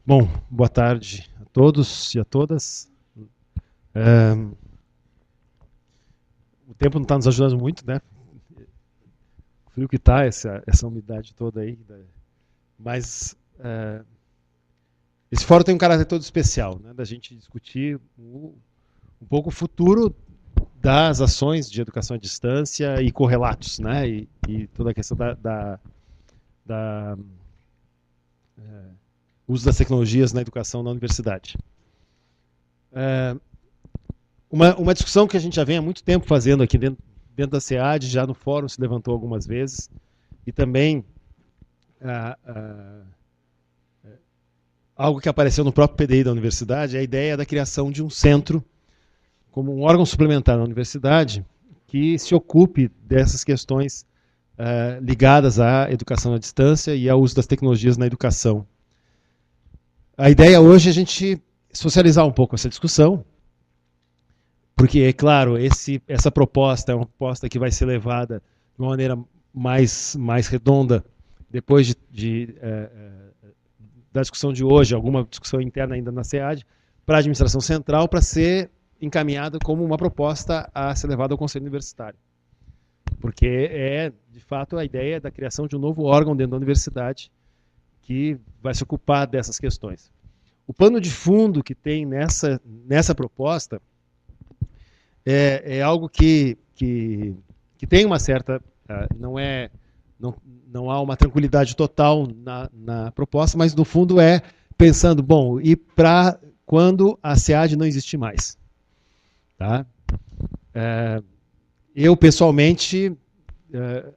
Bom, boa tarde a todos e a todas. É, o tempo não está nos ajudando muito, né? O frio que está, essa umidade toda aí. Mas esse fórum tem um caráter todo especial, né? Da gente discutir um pouco o futuro das ações de educação à distância e correlatos, né? E toda a questão da uso das tecnologias na educação na universidade. Uma discussão que a gente já vem há muito tempo fazendo aqui dentro da SEAD, já no fórum se levantou algumas vezes, e também algo que apareceu no próprio PDI da universidade, é a ideia da criação de um centro como um órgão suplementar na universidade que se ocupe dessas questões ligadas à educação à distância e ao uso das tecnologias na educação. A ideia hoje é a gente socializar um pouco essa discussão, porque, é claro, essa proposta é uma proposta que vai ser levada de uma maneira mais redonda depois da discussão de hoje, alguma discussão interna ainda na SEAD, para a administração central, para ser encaminhada como uma proposta a ser levada ao Conselho Universitário. Porque é, de fato, a ideia da criação de um novo órgão dentro da universidade que vai se ocupar dessas questões. O pano de fundo que tem nessa proposta é algo que tem uma certa... Não há uma tranquilidade total na proposta, mas no fundo é pensando, bom, e para quando a SEAD não existir mais? Tá? Eu, pessoalmente,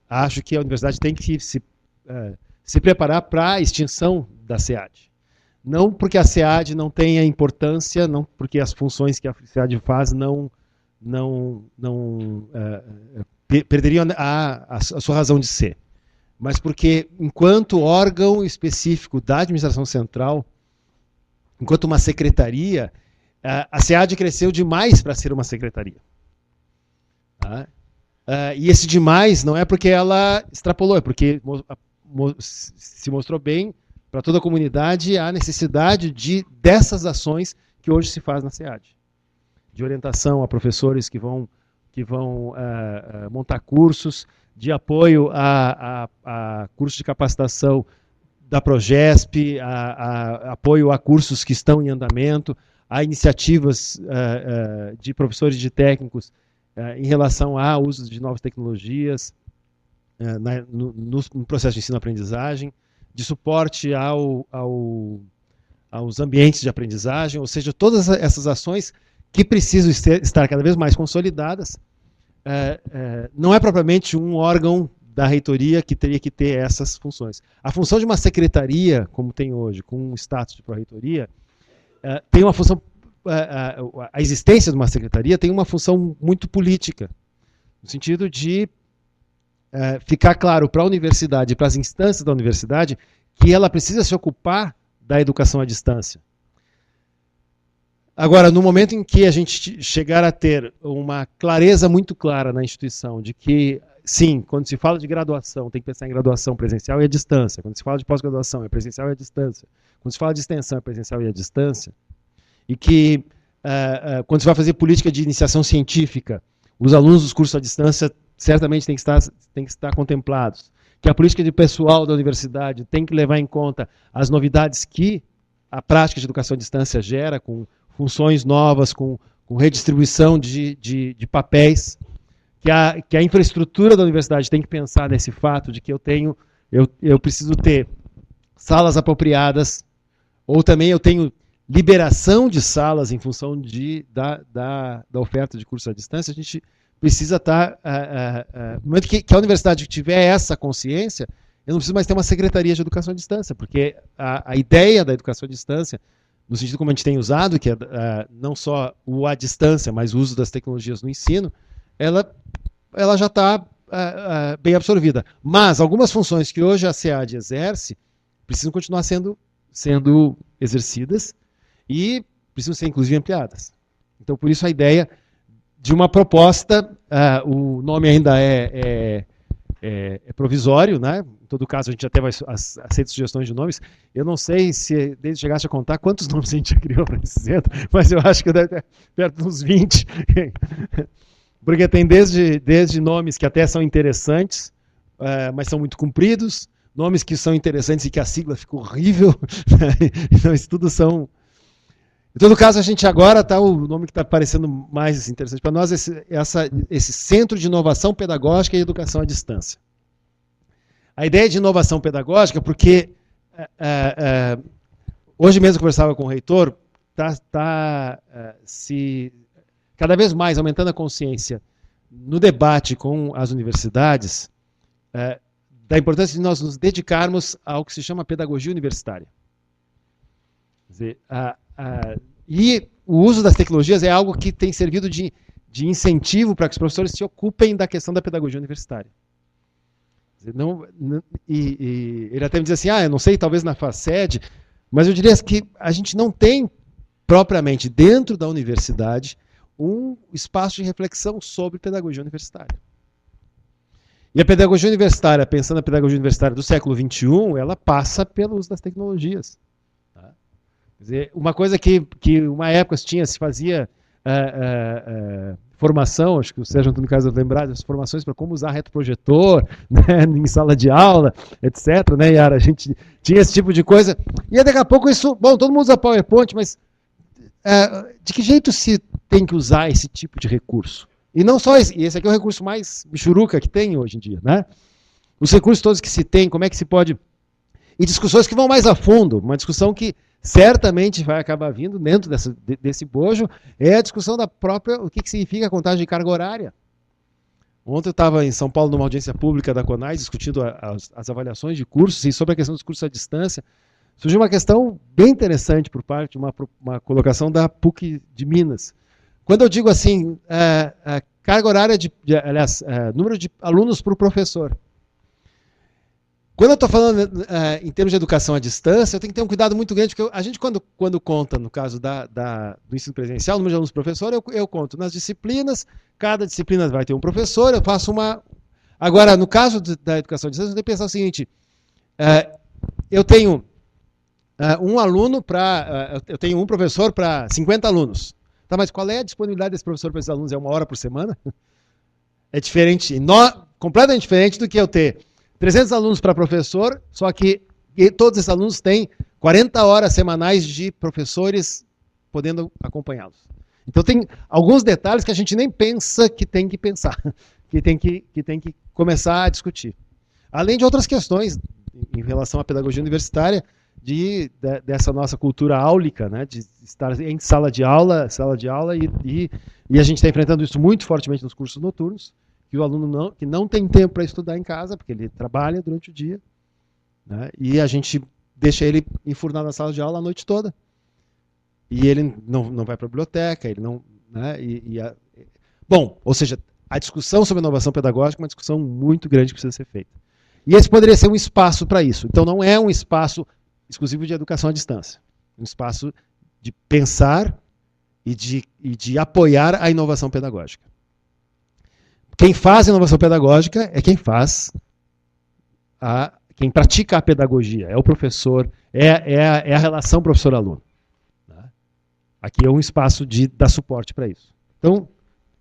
acho que a universidade tem que se preparar para a extinção da SEAD. Não porque a SEAD não tenha importância, não porque as funções que a SEAD faz perderiam a sua razão de ser. Mas porque, enquanto órgão específico da administração central, enquanto uma secretaria, a SEAD cresceu demais para ser uma secretaria. Tá? E esse demais não é porque ela extrapolou, é porque se mostrou bem para toda a comunidade a necessidade dessas ações que hoje se faz na SEAD. De orientação a professores que vão montar cursos, de apoio a cursos de capacitação da Progesp, apoio a cursos que estão em andamento, a iniciativas de professores e de técnicos em relação ao uso de novas tecnologias no processo de ensino-aprendizagem, de suporte aos ambientes de aprendizagem, ou seja, todas essas ações que precisam estar cada vez mais consolidadas. Não é propriamente um órgão da reitoria que teria que ter essas funções. A função de uma secretaria, como tem hoje, com um status de pró-reitoria, tem uma função... A existência de uma secretaria tem uma função muito política, no sentido de ficar claro para a universidade e para as instâncias da universidade que ela precisa se ocupar da educação à distância. Agora, no momento em que a gente chegar a ter uma clareza muito clara na instituição de que, sim, quando se fala de graduação, tem que pensar em graduação presencial e à distância. Quando se fala de pós-graduação, é presencial e à distância. Quando se fala de extensão, é presencial e à distância. E que, quando se vai fazer política de iniciação científica, os alunos dos cursos à distância certamente têm que estar contemplados. Que a política de pessoal da universidade tem que levar em conta as novidades que a prática de educação à distância gera, com funções novas, com redistribuição de papéis, que a infraestrutura da universidade tem que pensar nesse fato de que eu preciso ter salas apropriadas, ou também eu tenho liberação de salas em função da oferta de cursos à distância. A gente precisa estar... no momento que a universidade tiver essa consciência, eu não preciso mais ter uma secretaria de educação à distância, porque a ideia da educação à distância, no sentido como a gente tem usado, que é não só o à distância, mas o uso das tecnologias no ensino, ela já está bem absorvida. Mas algumas funções que hoje a SEAD exerce precisam continuar sendo exercidas e precisam ser, inclusive, ampliadas. Então, por isso, a ideia de uma proposta, o nome ainda é provisório, né? todo caso, a gente já teve aceito sugestões de nomes. Eu não sei se, desde chegasse a contar, quantos nomes a gente já criou para esse centro, mas eu acho que deve ter perto de uns 20. Porque tem desde nomes que até são interessantes, mas são muito compridos, nomes que são interessantes e que a sigla fica horrível. Então, isso tudo são... Em todo caso, a gente agora está, o nome que está parecendo mais interessante para nós, esse Centro de Inovação Pedagógica e Educação à Distância. A ideia de inovação pedagógica, porque hoje mesmo eu conversava com o reitor, está se cada vez mais aumentando a consciência no debate com as universidades da importância de nós nos dedicarmos ao que se chama pedagogia universitária. Quer dizer, e o uso das tecnologias é algo que tem servido de incentivo para que os professores se ocupem da questão da pedagogia universitária. Ele até me diz assim, eu não sei, talvez na FACED, mas eu diria que a gente não tem propriamente dentro da universidade um espaço de reflexão sobre pedagogia universitária. E a pedagogia universitária, pensando na pedagogia universitária do século XXI, ela passa pelo uso das tecnologias. Tá? Quer dizer, uma coisa que uma época se fazia formação, acho que o Sérgio Antônio Carlos vai lembrar das formações para como usar retroprojetor, né, em sala de aula, etc. Né, Yara? A gente tinha esse tipo de coisa. E daqui a pouco isso... Bom, todo mundo usa PowerPoint, mas de que jeito se tem que usar esse tipo de recurso? E não só esse aqui é o recurso mais michuruca que tem hoje em dia. Né? Os recursos todos que se tem, como é que se pode... E discussões que vão mais a fundo, uma discussão que certamente vai acabar vindo dentro desse bojo, é a discussão da própria, o que significa a contagem de carga horária. Ontem eu estava em São Paulo numa audiência pública da CONAIS, discutindo as avaliações de cursos, e sobre a questão dos cursos à distância, surgiu uma questão bem interessante por parte de uma colocação da PUC de Minas. Quando eu digo assim, carga horária, aliás, número de alunos por professor. Quando eu estou falando em termos de educação à distância, eu tenho que ter um cuidado muito grande, porque a gente, quando conta, no caso do ensino presencial, o número de alunos por professor, eu conto nas disciplinas, cada disciplina vai ter um professor, eu faço uma... Agora, no caso da educação à distância, eu tenho que pensar o seguinte, eu tenho um aluno eu tenho um professor para 50 alunos. Tá, mas qual é a disponibilidade desse professor para esses alunos? É 1 hora por semana? É diferente, completamente diferente do que eu ter 300 alunos para professor, só que todos esses alunos têm 40 horas semanais de professores podendo acompanhá-los. Então tem alguns detalhes que a gente nem pensa que tem que pensar, que tem que começar a discutir. Além de outras questões em relação à pedagogia universitária, dessa nossa cultura áulica, né, de estar em sala de aula e a gente está enfrentando isso muito fortemente nos cursos noturnos, que o aluno que não tem tempo para estudar em casa, porque ele trabalha durante o dia, né, e a gente deixa ele enfurnado na sala de aula a noite toda. E ele não vai para a biblioteca, ele não... Né, bom, ou seja, a discussão sobre inovação pedagógica é uma discussão muito grande que precisa ser feita. E esse poderia ser um espaço para isso. Então não é um espaço exclusivo de educação à distância. Um espaço de pensar e de apoiar a inovação pedagógica. Quem faz a inovação pedagógica é quem quem pratica a pedagogia, é o professor, é a relação professor-aluno. Tá? Aqui é um espaço de dar suporte para isso. Então,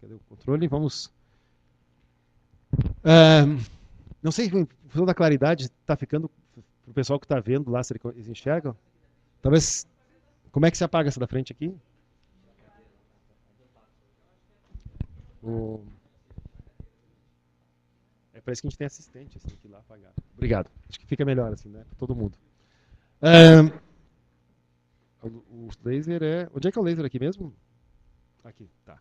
cadê o controle? Vamos... não sei se em função da claridade está ficando para o pessoal que está vendo lá, se eles enxergam. Talvez... Como é que se apaga essa da frente aqui? Parece que a gente tem assistente, assim, que lá apagar. Obrigado. Acho que fica melhor assim, né? Para todo mundo. O laser é... Onde é que é o laser aqui mesmo? Aqui, tá.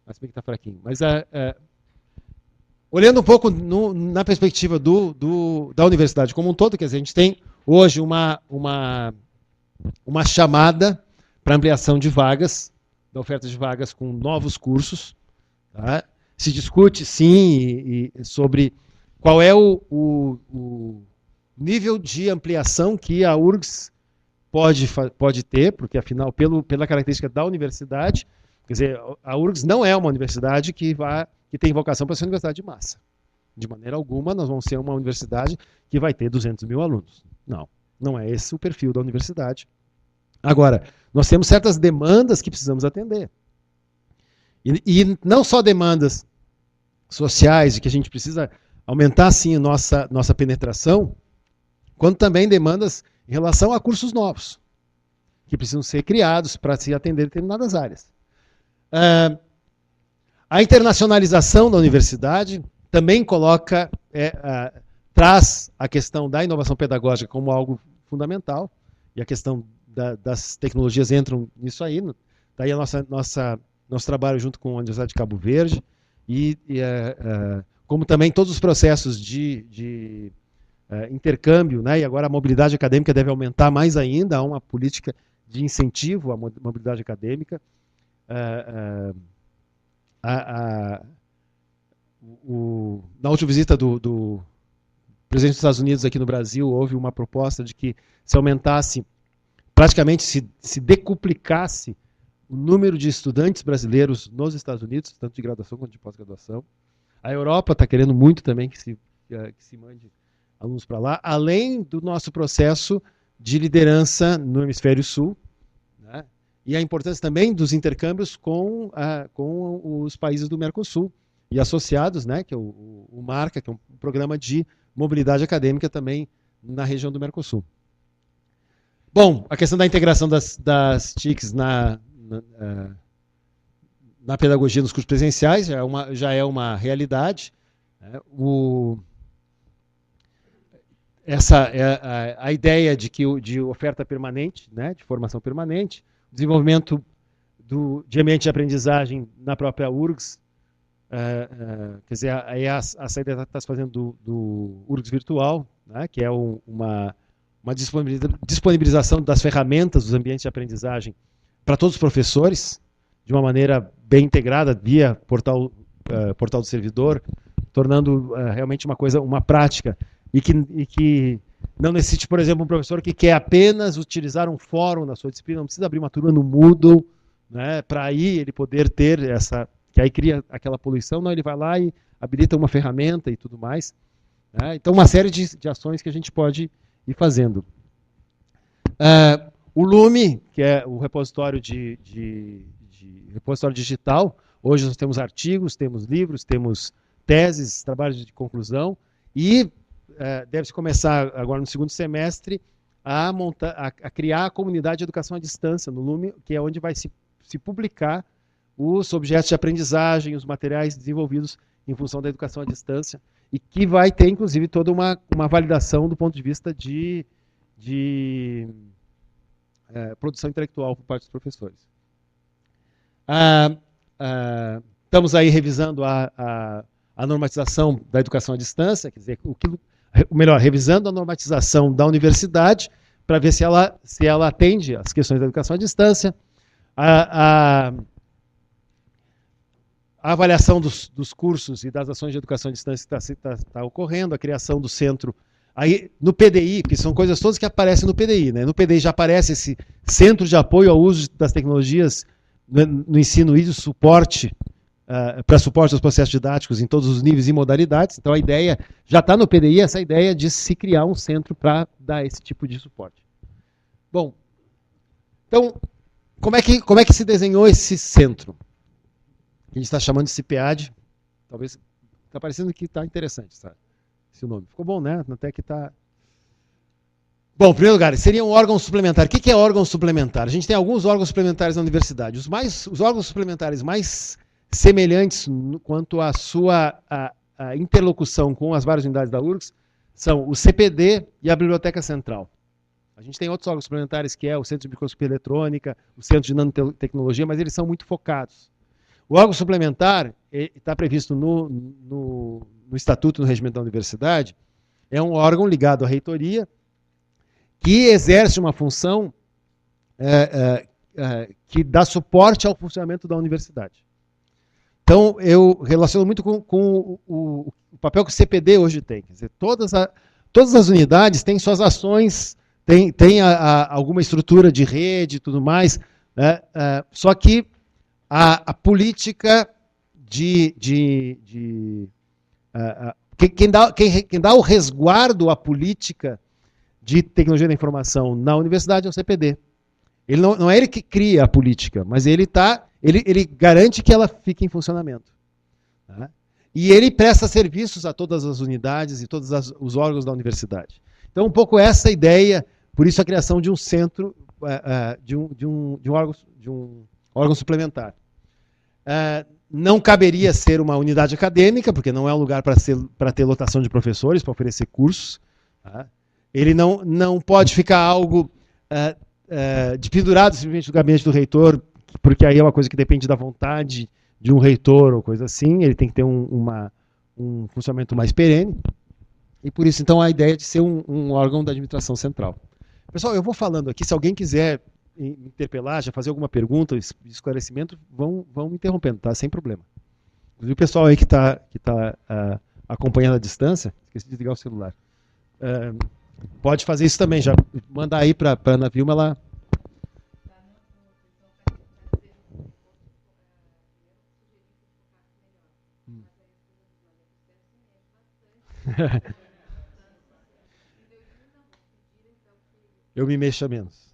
Mas bem que está fraquinho. Mas olhando um pouco na perspectiva da universidade como um todo, quer dizer, a gente tem hoje uma chamada para ampliação de vagas, da oferta de vagas com novos cursos. Tá? Se discute, sim, sobre qual é o nível de ampliação que a URGS pode ter, porque, afinal, pela característica da universidade, quer dizer, a URGS não é uma universidade que tem vocação para ser uma universidade de massa. De maneira alguma, nós vamos ser uma universidade que vai ter 200 mil alunos. Não, não é esse o perfil da universidade. Agora, nós temos certas demandas que precisamos atender. E não só demandas sociais, de que a gente precisa aumentar, sim, nossa penetração, quanto também demandas em relação a cursos novos, que precisam ser criados para se atender determinadas áreas. A internacionalização da universidade também traz a questão da inovação pedagógica como algo fundamental, e a questão das tecnologias entram nisso aí. Daí nosso trabalho junto com a Universidade de Cabo Verde, como também todos os processos de intercâmbio, né, e agora a mobilidade acadêmica deve aumentar mais ainda, há uma política de incentivo à mobilidade acadêmica. Na última visita do presidente dos Estados Unidos aqui no Brasil, houve uma proposta de que se aumentasse, praticamente se decuplicasse o número de estudantes brasileiros nos Estados Unidos, tanto de graduação quanto de pós-graduação. A Europa está querendo muito também que se mande alunos para lá, além do nosso processo de liderança no Hemisfério Sul, né? E a importância também dos intercâmbios com os países do Mercosul e associados, né, que é o MARCA, que é um programa de mobilidade acadêmica também na região do Mercosul. Bom, a questão da integração das TICs na pedagogia nos cursos presenciais já é uma realidade. Né? A ideia de oferta permanente, né, de formação permanente, desenvolvimento de ambiente de aprendizagem na própria URGS, quer dizer, a saída está se fazendo do URGS virtual, né, que é uma disponibilização das ferramentas dos ambientes de aprendizagem para todos os professores, de uma maneira bem integrada, via portal do servidor, tornando realmente uma prática, e que não necessite, por exemplo, um professor que quer apenas utilizar um fórum na sua disciplina, não precisa abrir uma turma no Moodle, né, para aí ele poder ter que aí cria aquela poluição, não, ele vai lá e habilita uma ferramenta e tudo mais. Né? Então, uma série de ações que a gente pode ir fazendo. O Lume, que é o repositório repositório digital, hoje nós temos artigos, temos livros, temos teses, trabalhos de conclusão, e deve-se começar agora no segundo semestre a criar a comunidade de educação à distância no Lume, que é onde vai se publicar os objetos de aprendizagem, os materiais desenvolvidos em função da educação à distância, e que vai ter, inclusive, toda uma validação do ponto de vista de produção intelectual por parte dos professores. Estamos aí revisando a normatização da educação à distância, quer dizer, revisando a normatização da universidade, para ver se ela atende às questões da educação à distância. A avaliação dos cursos e das ações de educação à distância que está ocorrendo, a criação do centro aí, no PDI, que são coisas todas que aparecem no PDI. Né? No PDI já aparece esse centro de apoio ao uso das tecnologias no ensino e de suporte, para suporte aos processos didáticos em todos os níveis e modalidades. Então a ideia, já está no PDI, essa ideia de se criar um centro para dar esse tipo de suporte. Bom, então, como é que se desenhou esse centro? A gente está chamando de CIPEAD, talvez, está parecendo que está interessante, sabe? Esse nome. Ficou bom, né? Até que está... Bom, em primeiro lugar, seria um órgão suplementar. O que é órgão suplementar? A gente tem alguns órgãos suplementares na universidade. Os órgãos suplementares mais semelhantes quanto à sua interlocução com as várias unidades da URGS são o CPD e a Biblioteca Central. A gente tem outros órgãos suplementares, que é o Centro de Microscopia Eletrônica, o Centro de Nanotecnologia, mas eles são muito focados. O órgão suplementar está previsto no Estatuto, no Regimento da Universidade, é um órgão ligado à reitoria, que exerce uma função que dá suporte ao funcionamento da universidade. Então, eu relaciono muito com o papel que o CPD hoje tem. Quer dizer, todas as unidades têm suas ações, tem alguma estrutura de rede e tudo mais, né? Só que a política que quem dá o resguardo à política de tecnologia da informação na universidade é o CPD. Ele não é ele que cria a política, mas ele garante que ela fique em funcionamento. Tá? E ele presta serviços a todas as unidades e todos os órgãos da universidade. Então, um pouco essa ideia, por isso a criação de um centro, de um órgão suplementar. Não caberia ser uma unidade acadêmica, porque não é um lugar para ter lotação de professores, para oferecer cursos. Tá? Ele não pode ficar algo pendurado simplesmente no gabinete do reitor, porque aí é uma coisa que depende da vontade de um reitor ou coisa assim. Ele tem que ter um funcionamento mais perene. E por isso, então, a ideia de ser um órgão da administração central. Pessoal, eu vou falando aqui, se alguém quiser me interpelar, já fazer alguma pergunta, esclarecimento, vão me interrompendo, tá? Sem problema. Inclusive o pessoal aí que está acompanhando à distância, esqueci de ligar o celular, pode fazer isso também, já mandar aí para a Ana Vilma, ela... Eu me mexo menos.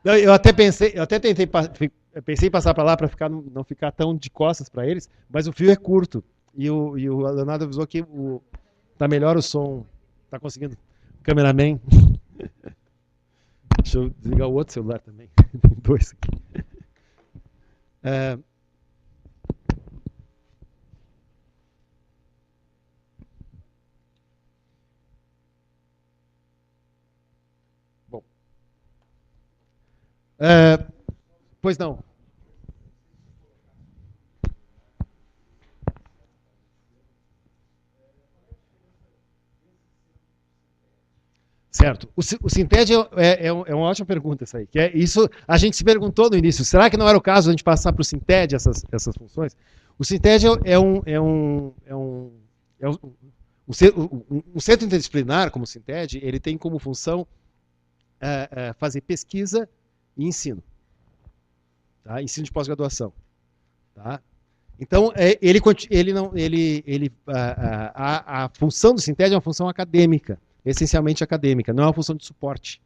Eu até pensei em passar para lá para não ficar tão de costas para eles, mas o fio é curto. E o Leonardo avisou que tá melhor o som. Tá conseguindo. Cameraman. Deixa eu desligar o outro celular também. Tem dois aqui. Bom. Pois não. Certo. O Sinted é uma ótima pergunta essa aí. Isso a gente se perguntou no início. Será que não era o caso de a gente passar para o Sinted essas funções? O Sinted um centro interdisciplinar, como o Sinted, ele tem como função fazer pesquisa e ensino. Tá? Ensino de pós-graduação. Tá? Então, a função do Sinted é uma função acadêmica, essencialmente acadêmica, não é uma função de suporte.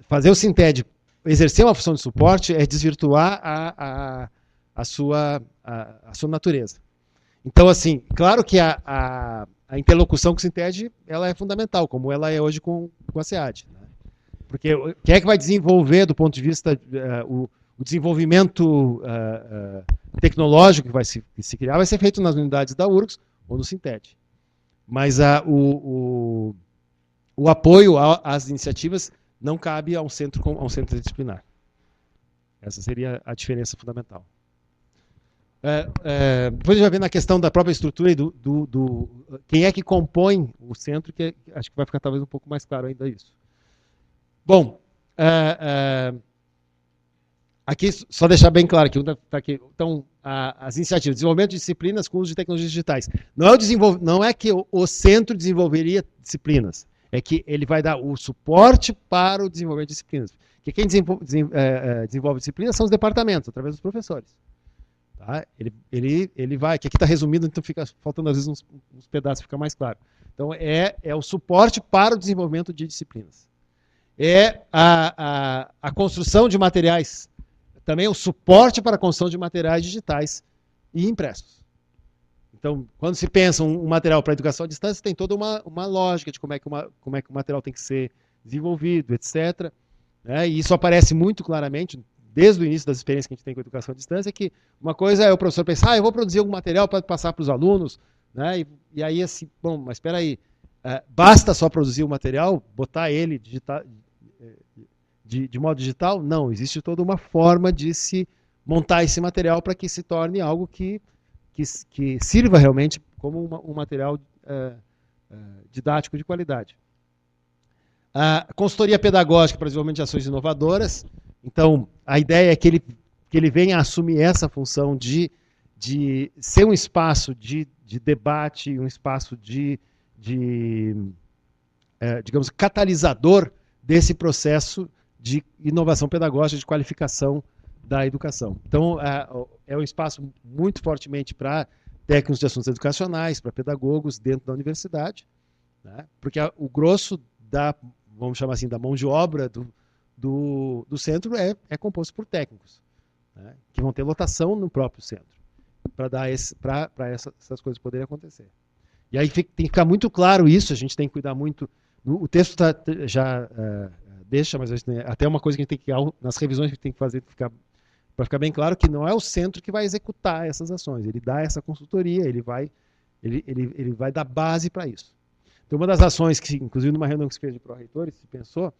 Fazer o Sinted exercer uma função de suporte é desvirtuar a sua natureza. Então, assim, claro que a interlocução com o Sinted ela é fundamental, como ela é hoje com a SEAD. Né? Porque quem é que vai desenvolver, do ponto de vista o desenvolvimento tecnológico que vai se criar, vai ser feito nas unidades da URGS ou no Sinted. Mas o apoio às iniciativas não cabe a um centro disciplinar. Essa seria a diferença fundamental. Depois a gente vai ver na questão da própria estrutura e quem é que compõe o centro, que acho que vai ficar talvez um pouco mais claro ainda isso. Bom, aqui só deixar bem claro que tá aqui. Então, as iniciativas, desenvolvimento de disciplinas com uso de tecnologias digitais. Não é que o centro desenvolveria disciplinas, é que ele vai dar o suporte para o desenvolvimento de disciplinas. Porque quem desenvolve disciplinas são os departamentos, através dos professores. Tá? Ele vai, que aqui está resumido, então fica faltando às vezes uns pedaços, fica mais claro. Então, é o suporte para o desenvolvimento de disciplinas. É a construção de materiais, também o suporte para a construção de materiais digitais e impressos. Então, quando se pensa um material para educação à distância, tem toda uma lógica de como é que o material tem que ser desenvolvido, etc. Né? E isso aparece muito claramente desde o início das experiências que a gente tem com a educação à distância, que uma coisa é o professor pensar, eu vou produzir algum material para passar para os alunos, né? E aí assim, bom, mas espera aí, basta só produzir o material, botar ele de modo digital? Não, existe toda uma forma de se montar esse material para que se torne algo que sirva realmente como um material didático de qualidade. A consultoria pedagógica para desenvolvimento de ações inovadoras. Então, a ideia é que ele venha a assumir essa função de ser um espaço de debate, um espaço digamos, catalisador desse processo de inovação pedagógica, de qualificação da educação. Então, é um espaço muito fortemente para técnicos de assuntos educacionais, para pedagogos dentro da universidade, né? Porque o grosso da, vamos chamar assim, da mão de obra do centro é composto por técnicos, né? Que vão ter lotação no próprio centro, para essas coisas poderem acontecer. E aí tem que ficar muito claro isso, a gente tem que cuidar muito. O texto já deixa, mas até uma coisa que a gente tem que, nas revisões que a gente tem que fazer, para ficar bem claro que não é o centro que vai executar essas ações, ele dá essa consultoria, ele vai dar base para isso. Então, uma das ações que, inclusive numa reunião que se fez de pró-reitores, se pensou,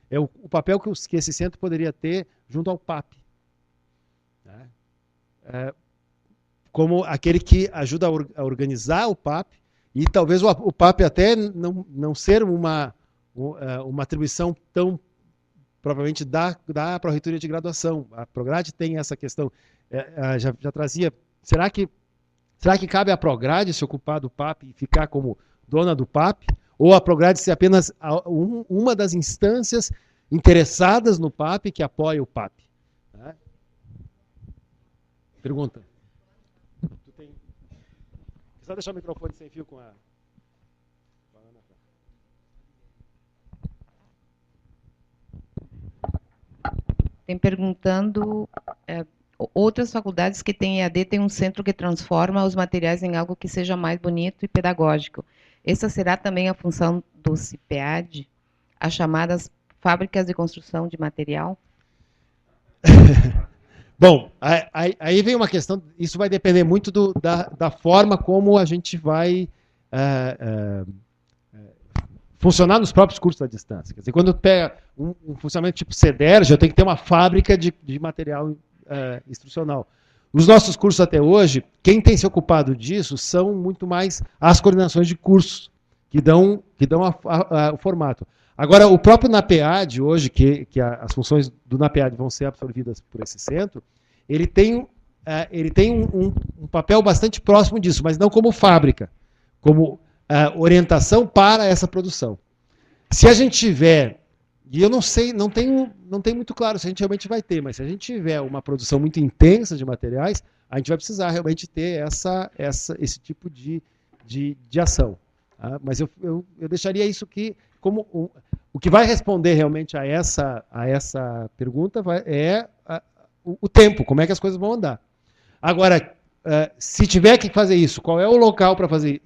é o papel que esse centro poderia ter junto ao PAP. Né? Como aquele que ajuda a organizar o PAP, e talvez o PAP até não ser uma atribuição tão provavelmente da pró-reitoria de graduação. A Prograde tem essa questão, já trazia, será que cabe à Prograde se ocupar do PAP e ficar como dona do PAP? Ou a Prograde ser apenas uma das instâncias interessadas no PAP que apoia o PAP? Né? Pergunta. Só deixar o microfone sem fio com a... Tem perguntando, outras faculdades que têm EAD têm um centro que transforma os materiais em algo que seja mais bonito e pedagógico. Essa será também a função do CIPEAD, as chamadas fábricas de construção de material? Bom, aí vem uma questão, isso vai depender muito da forma como a gente vai funcionar nos próprios cursos à distância. Quer dizer, quando pega um funcionamento tipo CEDERJ, eu tenho que ter uma fábrica de material instrucional. Os nossos cursos até hoje, quem tem se ocupado disso são muito mais as coordenações de cursos, que dão o formato. Agora, o próprio NAPEAD, hoje, que as funções do NAPEAD vão ser absorvidas por esse centro, ele tem um papel bastante próximo disso, mas não como fábrica, como orientação para essa produção. Se a gente tiver, e eu não sei, não tem muito claro se a gente realmente vai ter, mas se a gente tiver uma produção muito intensa de materiais, a gente vai precisar realmente ter esse tipo de ação. Tá? Mas eu deixaria isso aqui como o que vai responder realmente a essa pergunta é o tempo, como é que as coisas vão andar. Agora, se tiver que fazer isso, qual é o local para fazer,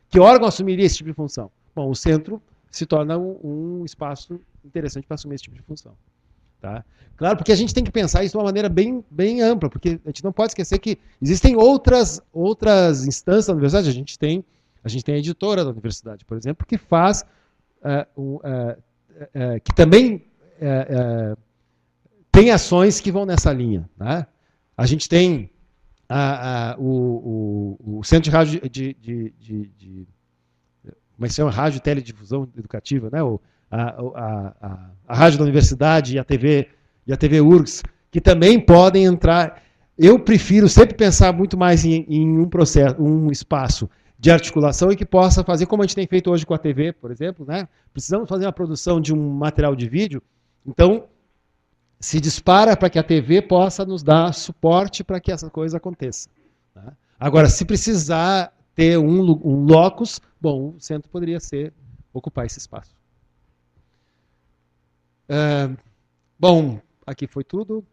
que órgão assumiria esse tipo de função? Bom, o centro se torna um espaço interessante para assumir esse tipo de função. Tá? Claro, porque a gente tem que pensar isso de uma maneira bem, bem ampla, porque a gente não pode esquecer que existem outras instâncias da universidade. A gente tem a editora da universidade, por exemplo, que faz, que também tem ações que vão nessa linha. Tá? A gente tem o Centro de Rádio como é que se chama? Rádio e Teledifusão Educativa, né? A Rádio da Universidade e a TV URGS, que também podem entrar. Eu prefiro sempre pensar muito mais em um espaço de articulação e que possa fazer, como a gente tem feito hoje com a TV, por exemplo, né? Precisamos fazer uma produção de um material de vídeo, então se dispara para que a TV possa nos dar suporte para que essa coisa aconteça. Tá? Agora, se precisar ter um locus, bom, o centro poderia ocupar esse espaço. Bom, aqui foi tudo.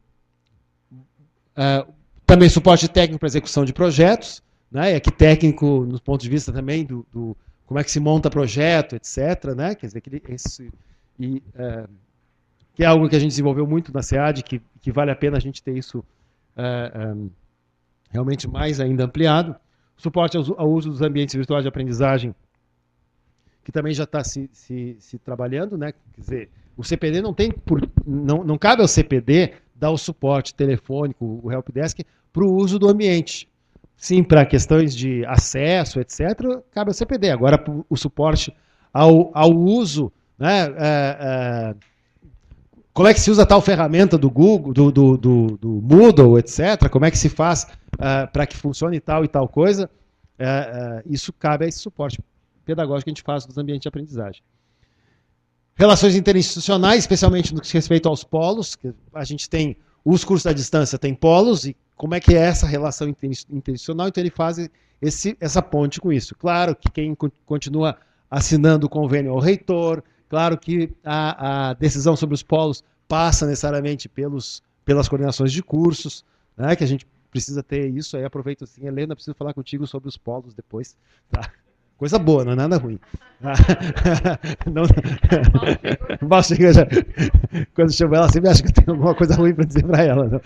Também suporte técnico para execução de projetos, né? E aqui técnico no ponto de vista também do como é que se monta projeto, etc. Né? Quer dizer, que é algo que a gente desenvolveu muito na SEAD, que vale a pena a gente ter isso realmente mais ainda ampliado. Suporte ao uso dos ambientes virtuais de aprendizagem, que também já está se trabalhando, né? Quer dizer, o CPD não cabe ao CPD dar o suporte telefônico, o helpdesk, para o uso do ambiente. Sim, para questões de acesso, etc., cabe ao CPD. Agora, o suporte ao uso, né? Como é que se usa tal ferramenta do Google, do Moodle, etc., como é que se faz para que funcione tal e tal coisa, isso cabe a esse suporte pedagógico que a gente faz dos ambientes de aprendizagem. Relações interinstitucionais, especialmente no que diz respeito aos polos, que a gente tem os cursos à distância, tem polos, e como é que é essa relação interinstitucional, então ele faz essa ponte com isso. Claro que quem continua assinando o convênio é o reitor, claro que a decisão sobre os polos passa necessariamente pelas coordenações de cursos, né, que a gente precisa ter isso, aí aproveito assim, Helena, preciso falar contigo sobre os polos depois, tá? Coisa boa, não é nada ruim. Não, quando chamo ela, sempre acho que tem alguma coisa ruim para dizer para ela. Não?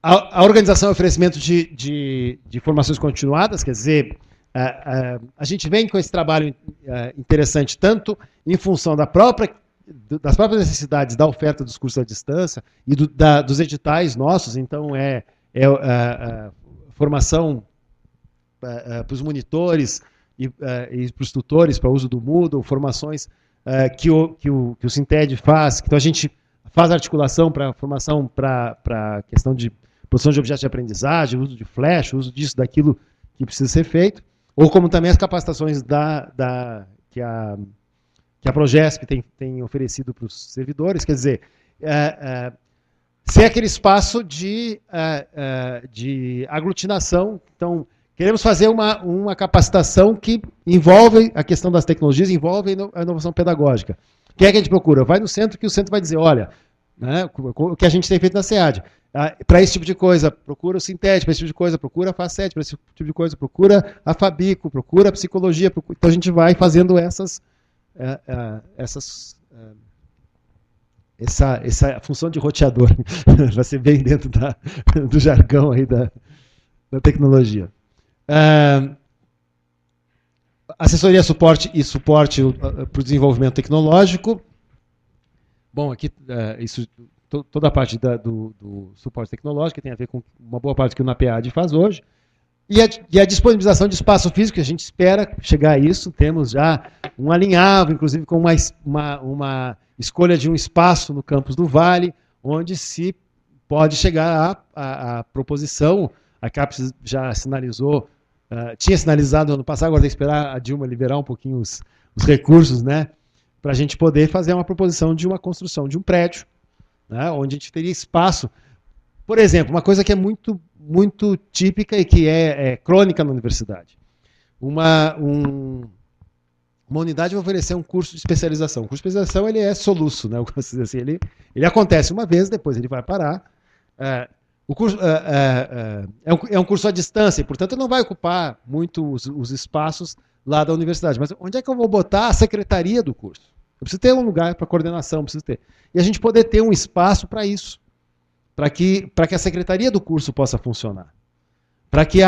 A organização e oferecimento de formações continuadas, quer dizer, a gente vem com esse trabalho interessante tanto em função das próprias necessidades da oferta dos cursos à distância e dos editais nossos, então formação para os monitores e para os tutores para uso do Moodle, formações que o Sinted faz, então a gente faz articulação para formação para questão de produção de objetos de aprendizagem, uso de flash, uso disso, daquilo que precisa ser feito, ou como também as capacitações que a Progesp tem oferecido para os servidores, quer dizer, ser aquele espaço de aglutinação. Então, queremos fazer uma capacitação que envolve a questão das tecnologias, envolve a inovação pedagógica. O que é que a gente procura? Vai no centro, que o centro vai dizer, olha, né, o que a gente tem feito na SEAD. Para esse tipo de coisa, procura o Sinted, para esse tipo de coisa, procura a FACET, para esse tipo de coisa, procura a Fabico, procura a psicologia. Então, a gente vai fazendo essa função de roteador, vai ser bem dentro do jargão aí da tecnologia. Assessoria, suporte e suporte para o desenvolvimento tecnológico. Bom, aqui toda a parte do suporte tecnológico que tem a ver com uma boa parte que o NAPEAD faz hoje. E a disponibilização de espaço físico, que a gente espera chegar a isso. Temos já um alinhavo, inclusive com uma escolha de um espaço no campus do Vale, onde se pode chegar à proposição. A CAPES já sinalizou, tinha sinalizado no ano passado, agora tem que esperar a Dilma liberar um pouquinho os recursos, né, para a gente poder fazer uma proposição de uma construção de um prédio, né, onde a gente teria espaço. Por exemplo, uma coisa que é muito típica e que é crônica na universidade. Uma unidade vai oferecer um curso de especialização. O curso de especialização ele é soluço, né? Assim, ele acontece uma vez, depois ele vai parar. O curso é um curso à distância, e, portanto, não vai ocupar muito os espaços lá da universidade. Mas onde é que eu vou botar a secretaria do curso? Eu preciso ter um lugar para coordenação, preciso ter. E a gente poder ter um espaço para isso, para que a secretaria do curso possa funcionar, para que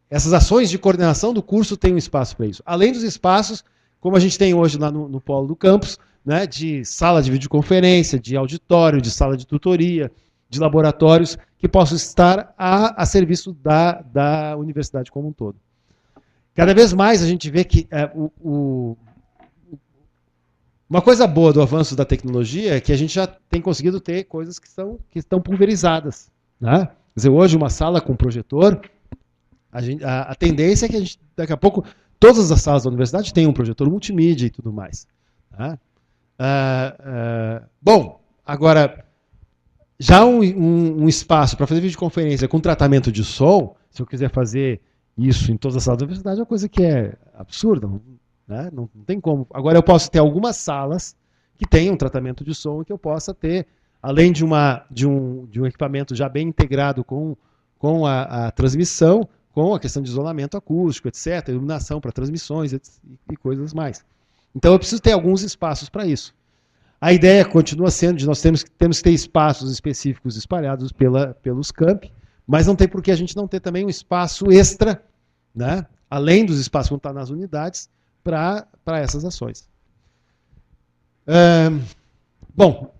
essas ações de coordenação do curso tenham espaço para isso. Além dos espaços, como a gente tem hoje lá no polo do campus, né, de sala de videoconferência, de auditório, de sala de tutoria, de laboratórios, que possam estar a serviço da universidade como um todo. Cada vez mais a gente vê que uma coisa boa do avanço da tecnologia é que a gente já tem conseguido ter coisas que estão pulverizadas, né? Quer dizer, hoje uma sala com projetor, a tendência é que daqui a pouco todas as salas da universidade tenham um projetor multimídia e tudo mais. Tá? Bom, agora, já um espaço para fazer videoconferência com tratamento de som, se eu quiser fazer isso em todas as salas da universidade, é uma coisa que é absurda, né? Não tem como. Agora eu posso ter algumas salas que tenham tratamento de som que eu possa ter, além de um equipamento já bem integrado com a transmissão, com a questão de isolamento acústico, etc., iluminação para transmissões e coisas mais. Então eu preciso ter alguns espaços para isso. A ideia continua sendo de nós temos que ter espaços específicos espalhados pelos campi, mas não tem por que a gente não ter também um espaço extra, né, além dos espaços que estão nas unidades, para essas ações. Bom,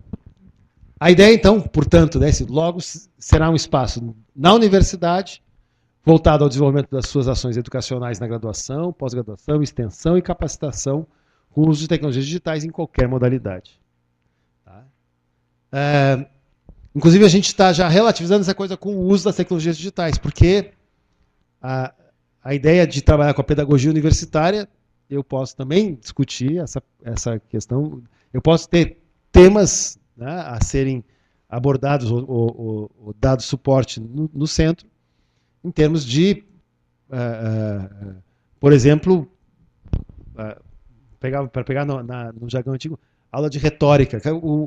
a ideia então, portanto, né, logo será um espaço na universidade, voltado ao desenvolvimento das suas ações educacionais na graduação, pós-graduação, extensão e capacitação com o uso de tecnologias digitais em qualquer modalidade. Tá? Inclusive, a gente está já relativizando essa coisa com o uso das tecnologias digitais, porque a ideia de trabalhar com a pedagogia universitária, eu posso também discutir essa questão, eu posso ter temas, né, a serem abordados ou dado suporte no centro, em termos de, por exemplo, para pegar no jargão antigo, aula de retórica,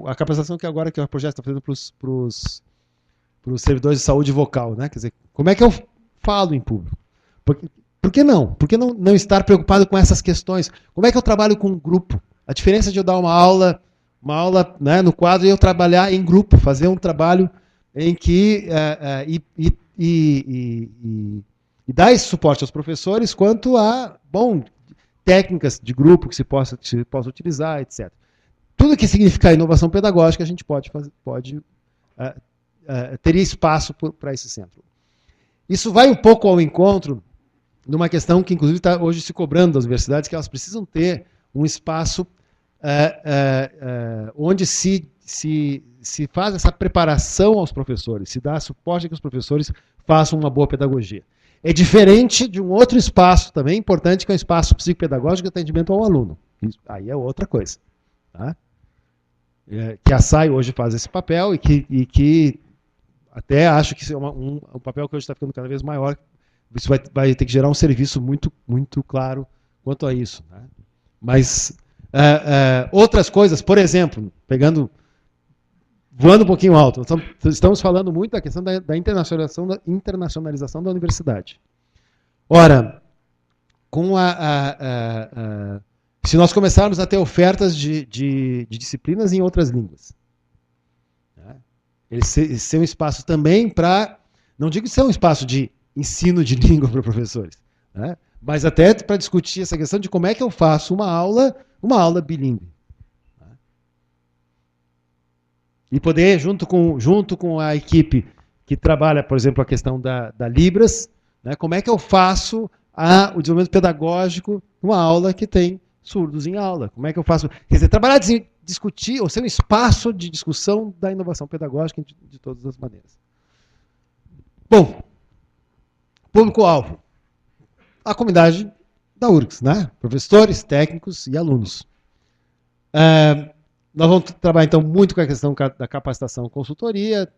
a capacitação que agora que o projeto está fazendo para os servidores de saúde vocal, né? Quer dizer, como é que eu falo em público? Por que não? Por que não estar preocupado com essas questões? Como é que eu trabalho com um grupo? A diferença de eu dar uma aula, né, no quadro e eu trabalhar em grupo, fazer um trabalho em que e dar esse suporte aos professores quanto a, técnicas de grupo que se possa utilizar, etc. Tudo que significar inovação pedagógica, a gente teria espaço para esse centro. Isso vai um pouco ao encontro de uma questão que, inclusive, está hoje se cobrando das universidades, que elas precisam ter um espaço onde se faz essa preparação aos professores, se dá suporte a que os professores façam uma boa pedagogia. É diferente de um outro espaço também importante, que é o espaço psicopedagógico de atendimento ao aluno. Isso, aí é outra coisa. Tá? Que a SAI hoje faz esse papel e que até acho que é um papel que hoje está ficando cada vez maior. Isso vai ter que gerar um serviço muito, muito claro quanto a isso. Né? Mas outras coisas, por exemplo, voando um pouquinho alto, estamos falando muito da questão da internacionalização da universidade. Ora, se nós começarmos a ter ofertas de disciplinas em outras línguas, né? Esse ser um espaço também para, não digo ser um espaço de ensino de língua para professores, né? Mas até para discutir essa questão de como é que eu faço uma aula bilíngue. Né? E poder, junto com a equipe que trabalha, por exemplo, a questão da Libras, né? Como é que eu faço o desenvolvimento pedagógico numa aula que tem surdos em aula? Como é que eu faço? Quer dizer, trabalhar, discutir, ou ser um espaço de discussão da inovação pedagógica de todas as maneiras. Bom, público-alvo. A comunidade da URGS, né? Professores, técnicos e alunos. Nós vamos trabalhar, então, muito com a questão da capacitação, consultoria,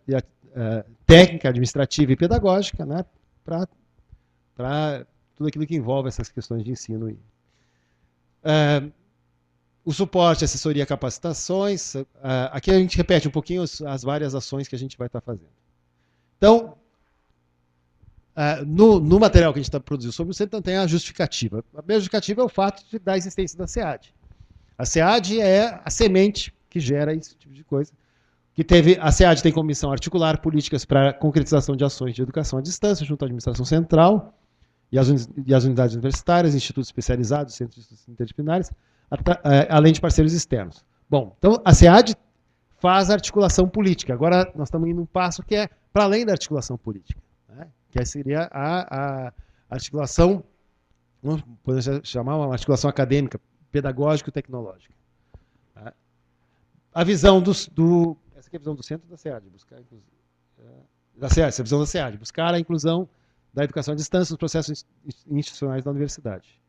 técnica, administrativa e pedagógica, né? Para tudo aquilo que envolve essas questões de ensino. O suporte, assessoria, capacitações. Aqui a gente repete um pouquinho as várias ações que a gente vai estar fazendo. Então, no material que a gente está produzindo sobre o centro, tem a justificativa. A primeira justificativa é o fato da existência da SEAD. A SEAD é a semente que gera esse tipo de coisa. A SEAD tem como missão articular políticas para a concretização de ações de educação à distância, junto à administração central e as unidades universitárias, institutos especializados, centros interdisciplinares, além de parceiros externos. Bom, então a SEAD faz a articulação política. Agora nós estamos indo um passo que é para além da articulação política, né? Que seria a articulação, podemos chamar uma articulação acadêmica, pedagógico-tecnológica. Tá? A visão essa aqui é a visão do centro da SEAD, essa é a visão da SEAD, buscar a inclusão da educação à distância nos processos institucionais da universidade.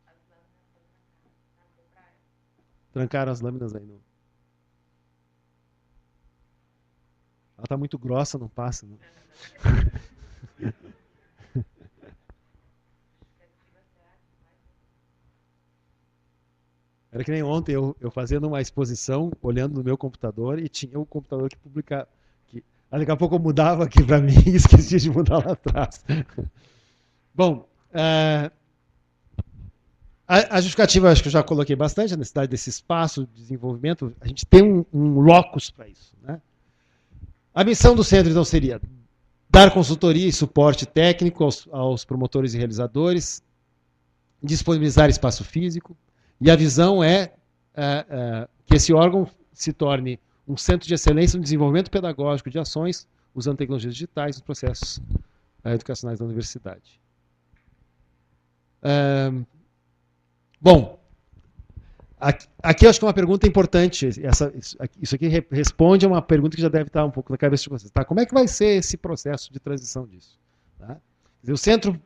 Trancaram as lâminas aí. Ela está muito grossa, não passa. Não. Era que nem ontem, eu fazendo uma exposição, olhando no meu computador, e tinha um computador que publicava. Daqui a pouco eu mudava aqui para mim e esqueci de mudar lá atrás. Bom, a justificativa, acho que eu já coloquei bastante, a necessidade desse espaço de desenvolvimento. A gente tem um locus para isso. Né? A missão do centro, então, seria dar consultoria e suporte técnico aos promotores e realizadores, disponibilizar espaço físico, e a visão é que esse órgão se torne um centro de excelência no desenvolvimento pedagógico de ações, usando tecnologias digitais nos processos educacionais da universidade. Bom, Aqui eu acho que é uma pergunta importante. Isso aqui responde a uma pergunta que já deve estar um pouco na cabeça de vocês. Tá? Como é que vai ser esse processo de transição disso? Tá? O centro,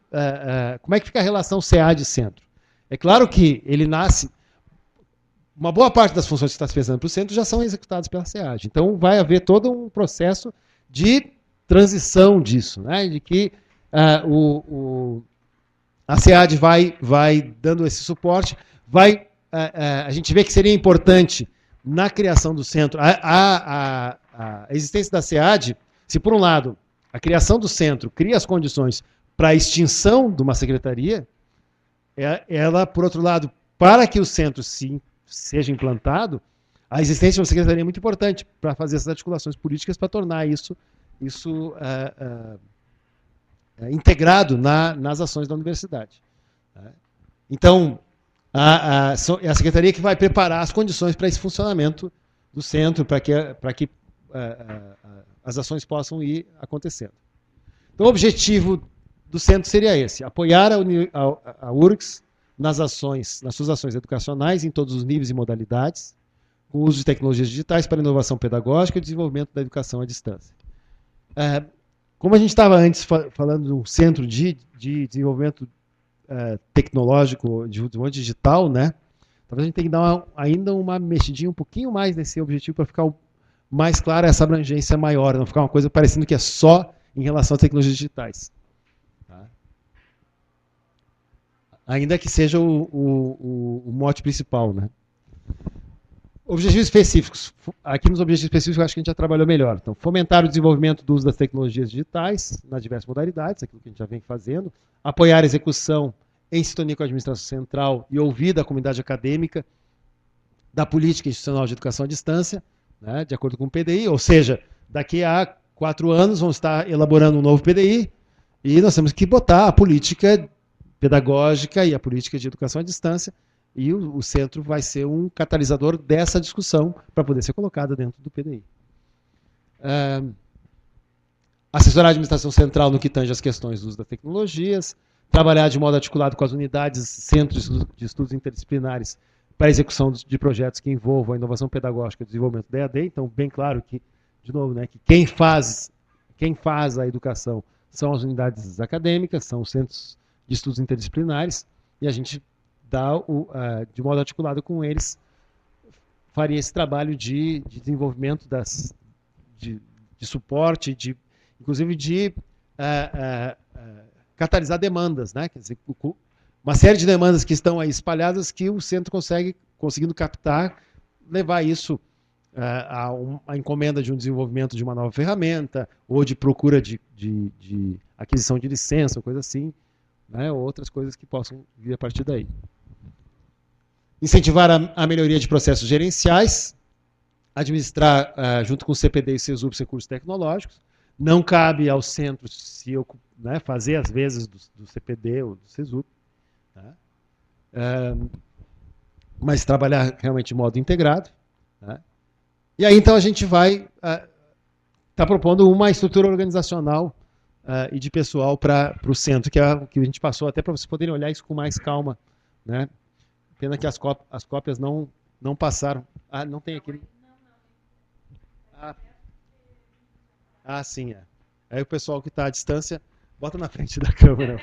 como é que fica a relação SEAD-centro? É claro que ele nasce... Uma boa parte das funções que está se pensando para o centro já são executadas pela SEAD. Então vai haver todo um processo de transição disso, né? De que a SEAD vai dando esse suporte, a gente vê que seria importante na criação do centro a existência da SEAD, se por um lado a criação do centro cria as condições para a extinção de uma secretaria, ela, por outro lado, para que o centro seja implantado, a existência de uma secretaria é muito importante para fazer essas articulações políticas, para tornar isso integrado nas ações da universidade. Então, é a secretaria que vai preparar as condições para esse funcionamento do centro, para que as ações possam ir acontecendo. Então, o objetivo do centro seria esse: apoiar a URGS nas suas ações educacionais, em todos os níveis e modalidades, com o uso de tecnologias digitais para inovação pedagógica e desenvolvimento da educação à distância. Como a gente estava antes falando de um centro de desenvolvimento tecnológico, de desenvolvimento digital, né? Talvez a gente tenha que dar ainda uma mexidinha um pouquinho mais nesse objetivo para ficar mais clara essa abrangência maior, não ficar uma coisa parecendo que é só em relação às tecnologias digitais. Tá? Ainda que seja o mote principal, né? Objetivos específicos. Aqui nos objetivos específicos eu acho que a gente já trabalhou melhor. Então, fomentar o desenvolvimento do uso das tecnologias digitais nas diversas modalidades, aquilo que a gente já vem fazendo. Apoiar a execução em sintonia com a administração central e ouvir da comunidade acadêmica da política institucional de educação à distância, né, de acordo com o PDI. Ou seja, daqui a 4 anos vamos estar elaborando um novo PDI e nós temos que botar a política pedagógica e a política de educação à distância, e o centro vai ser um catalisador dessa discussão para poder ser colocada dentro do PDI. Assessorar a administração central no que tange as questões do uso das tecnologias, trabalhar de modo articulado com as unidades, centros de estudos interdisciplinares para a execução de projetos que envolvam a inovação pedagógica e o desenvolvimento da EAD. Então, bem claro que, de novo, né, que quem faz a educação são as unidades acadêmicas, são os centros de estudos interdisciplinares, e a gente de modo articulado com eles, faria esse trabalho de desenvolvimento de suporte, inclusive de catalisar demandas, né? Quer dizer, uma série de demandas que estão aí espalhadas que o centro conseguindo captar, levar isso a encomenda de um desenvolvimento de uma nova ferramenta, ou de procura de aquisição de licença, coisa assim, né? Ou outras coisas que possam vir a partir daí. Incentivar a melhoria de processos gerenciais, administrar, junto com o CPD e o CESUP, recursos tecnológicos. Não cabe ao centro fazer, às vezes, do CPD ou do CESUP. Tá? Mas trabalhar realmente de modo integrado. Tá? E aí, então, a gente vai estar propondo uma estrutura organizacional e de pessoal para o centro, que a gente passou até para vocês poderem olhar isso com mais calma, né? Pena que as cópias não passaram. Não tem aquele... sim, é. Aí o pessoal que está à distância, bota na frente da câmera.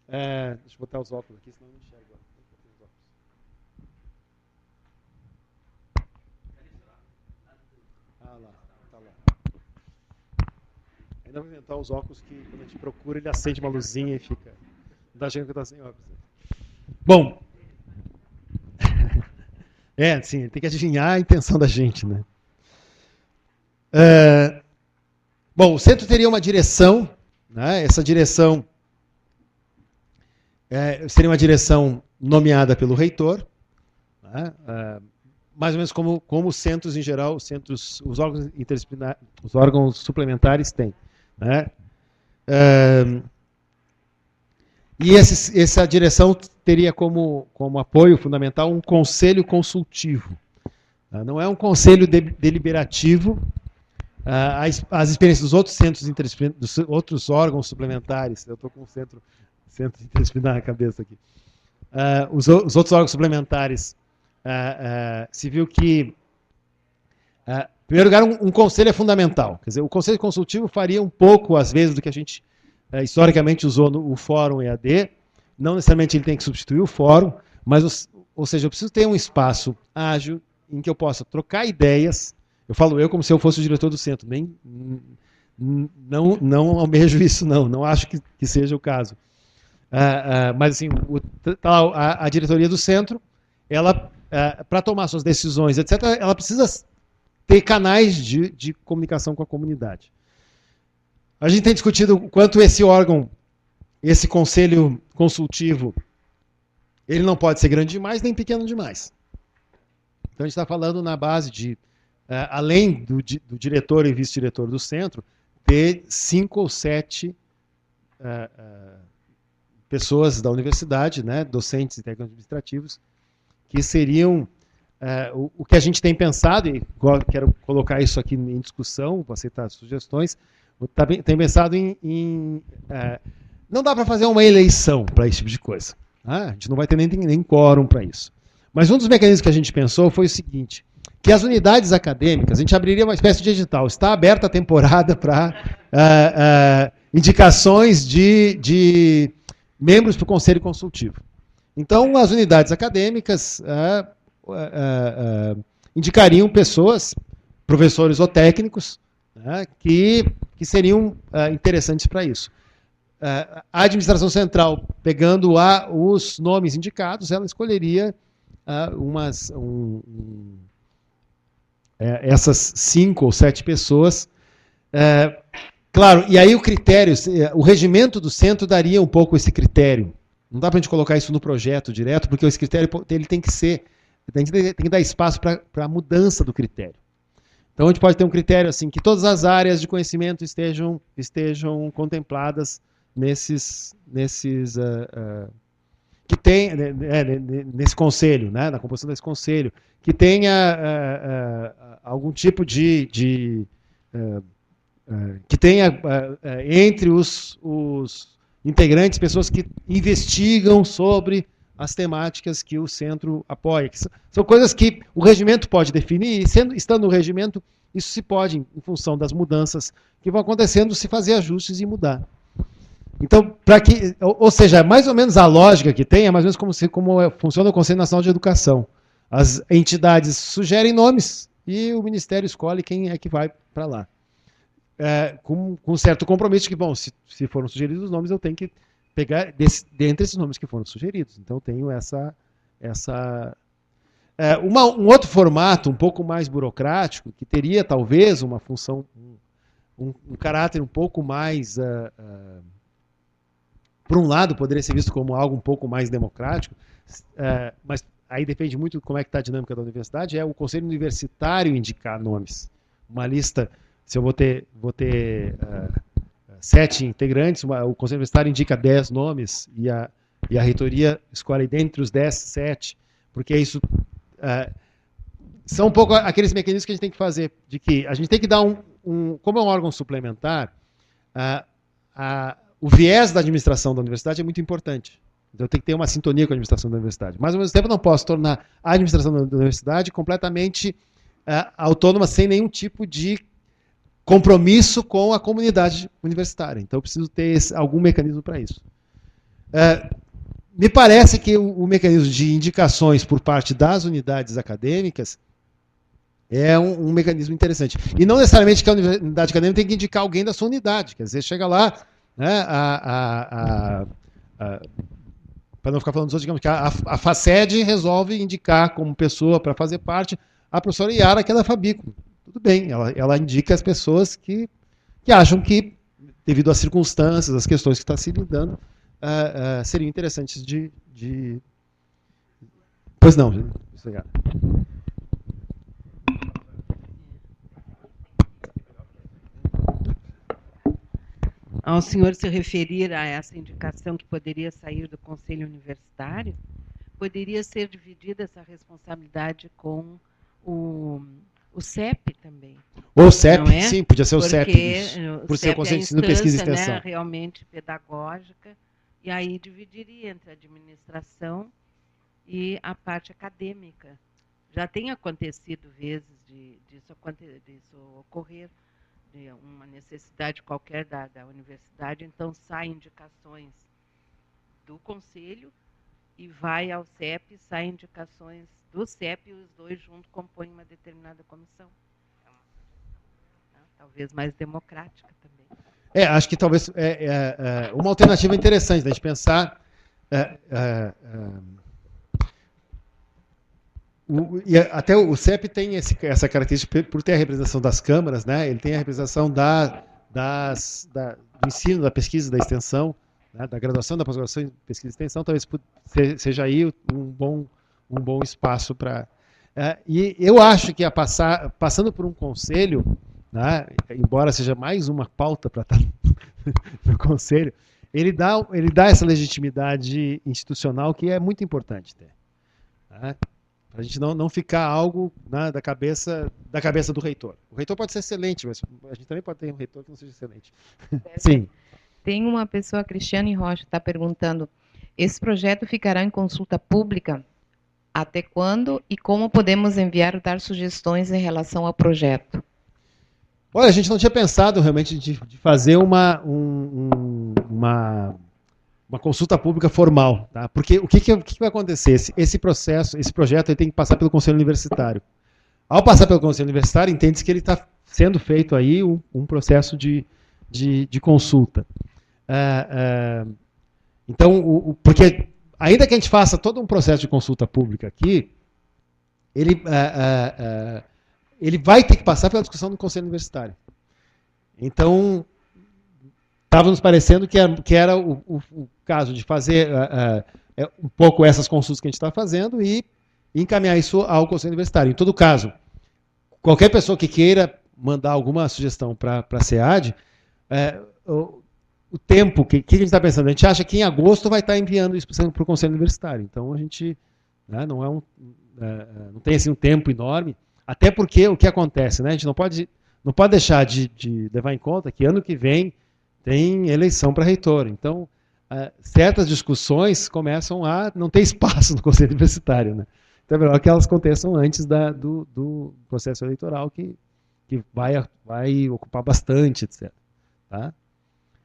Deixa eu botar os óculos aqui, senão eu não enxergo. Lá, tá lá. Ainda vou inventar os óculos que, quando a gente procura, ele acende uma luzinha e fica... Não tá achando que eu tô sem óculos. Bom, sim, tem que adivinhar a intenção da gente, né? Bom, o centro teria uma direção, né? Essa direção seria uma direção nomeada pelo reitor, né? Mais ou menos como os centros em geral, os órgãos interdisciplinares, os órgãos suplementares têm, né? E essa direção teria como apoio fundamental um conselho consultivo. Não é um conselho deliberativo. As experiências dos outros centros interdisciplinares, dos outros órgãos suplementares, eu estou com o centro interdisciplinar na cabeça aqui. os outros órgãos suplementares, se viu que, em primeiro lugar, um conselho é fundamental. Quer dizer, o conselho consultivo faria um pouco, às vezes, do que a gente historicamente usou no fórum EAD. Não necessariamente ele tem que substituir o fórum, mas, ou seja, eu preciso ter um espaço ágil em que eu possa trocar ideias. Eu falo eu como se eu fosse o diretor do centro, não almejo isso, não acho que seja o caso. Mas assim, a diretoria do centro, ela, para tomar suas decisões, etc., ela precisa ter canais de comunicação com a comunidade. A gente tem discutido o quanto esse órgão, esse conselho consultivo, ele não pode ser grande demais nem pequeno demais. Então a gente está falando na base de, além do diretor e vice-diretor do centro, ter 5 ou 7 pessoas da universidade, né, docentes e técnicos administrativos, que seriam o que a gente tem pensado, e quero colocar isso aqui em discussão, vou aceitar sugestões, tem pensado não dá para fazer uma eleição para esse tipo de coisa. A gente não vai ter nem quórum para isso. Mas um dos mecanismos que a gente pensou foi o seguinte, que as unidades acadêmicas, a gente abriria uma espécie de edital, está aberta a temporada para indicações de membros para o Conselho Consultivo. Então, as unidades acadêmicas indicariam pessoas, professores ou técnicos, que seriam interessantes para isso. A administração central, pegando os nomes indicados, ela escolheria essas 5 ou 7 pessoas. Claro, e aí o critério, o regimento do centro daria um pouco esse critério. Não dá para a gente colocar isso no projeto direto, porque esse critério ele tem que dar espaço para a mudança do critério. Então a gente pode ter um critério assim, que todas as áreas de conhecimento estejam contempladas nesse conselho, né, na composição desse conselho, que tenha algum tipo que tenha entre os integrantes pessoas que investigam sobre as temáticas que o centro apoia. Que são coisas que o regimento pode definir, e estando no regimento, isso se pode, em função das mudanças que vão acontecendo, se fazer ajustes e mudar. Então, ou seja, mais ou menos a lógica que tem é mais ou menos como funciona o Conselho Nacional de Educação. As entidades sugerem nomes e o Ministério escolhe quem é que vai para lá. Com um certo compromisso que, bom, se foram sugeridos os nomes, eu tenho que pegar dentre esses nomes que foram sugeridos. Então, eu tenho um outro formato, um pouco mais burocrático, que teria, talvez, uma função, um caráter um pouco mais... por um lado, poderia ser visto como algo um pouco mais democrático, mas aí depende muito de como é que está a dinâmica da universidade, é o Conselho Universitário indicar nomes. Uma lista, se eu vou ter 7 integrantes, o Conselho Universitário indica 10 nomes, e a reitoria escolhe dentre os 10, 7, porque isso... são um pouco aqueles mecanismos que a gente tem que fazer, de que a gente tem que dar como é um órgão suplementar, o viés da administração da universidade é muito importante. Então, eu tenho que ter uma sintonia com a administração da universidade. Mas, ao mesmo tempo, eu não posso tornar a administração da universidade completamente autônoma, sem nenhum tipo de compromisso com a comunidade universitária. Então, eu preciso ter algum mecanismo para isso. Me parece que o mecanismo de indicações por parte das unidades acadêmicas é um mecanismo interessante. E não necessariamente que a unidade acadêmica tem que indicar alguém da sua unidade. Quer dizer, chega lá... para não ficar falando dos outros, digamos que a FACED resolve indicar como pessoa para fazer parte a professora Yara, que é da Fabico. Tudo bem, ela indica as pessoas que acham que, devido às circunstâncias, às questões que está se lidando, seriam interessantes de... Pois não, obrigado. Ao senhor se referir a essa indicação que poderia sair do Conselho Universitário, poderia ser dividida essa responsabilidade com o CEP também. O CEP, sim, podia ser o CEP. Por ser o Conselho de Ensino, Pesquisa e Extensão. Né, realmente pedagógica, e aí dividiria entre a administração e a parte acadêmica. Já tem acontecido vezes disso ocorrer, de uma necessidade qualquer da universidade, então saem indicações do conselho e vai ao CEP, saem indicações do CEP e os dois juntos compõem uma determinada comissão. É uma sugestão, né? Talvez mais democrática também. Acho que talvez uma alternativa interessante da gente pensar. E até o CEP tem essa característica por ter a representação das câmaras, né? Ele tem a representação do ensino, da pesquisa, da extensão, né? Da graduação, da pós-graduação, pesquisa e extensão, talvez seja aí um bom espaço para... e eu acho que passando por um conselho, né? Embora seja mais uma pauta para estar no conselho, ele dá essa legitimidade institucional que é muito importante ter. Né? Para a gente não ficar algo, né, da cabeça do reitor. O reitor pode ser excelente, mas a gente também pode ter um reitor que não seja excelente. Sim. Tem uma pessoa, Cristiane Rocha, está perguntando, esse projeto ficará em consulta pública? Até quando e como podemos enviar ou dar sugestões em relação ao projeto? Olha, a gente não tinha pensado realmente de fazer uma consulta pública formal, tá? Porque o que vai acontecer? Esse projeto ele tem que passar pelo Conselho Universitário. Ao passar pelo Conselho Universitário, entende-se que ele está sendo feito aí um processo de consulta. Então, porque ainda que a gente faça todo um processo de consulta pública aqui, ele vai ter que passar pela discussão do Conselho Universitário. Então, estava nos parecendo que era o caso de fazer um pouco essas consultas que a gente está fazendo e encaminhar isso ao Conselho Universitário. Em todo caso, qualquer pessoa que queira mandar alguma sugestão para a SEAD, o tempo, que a gente está pensando? A gente acha que em agosto vai estar enviando isso para o Conselho Universitário. Então, a gente não tem assim, um tempo enorme, até porque o que acontece, né? A gente não pode deixar de levar em conta que ano que vem tem eleição para reitor. Então, certas discussões começam a não ter espaço no Conselho Universitário. Né? Então, é melhor que elas aconteçam antes do processo eleitoral, que vai ocupar bastante, etc. Tá?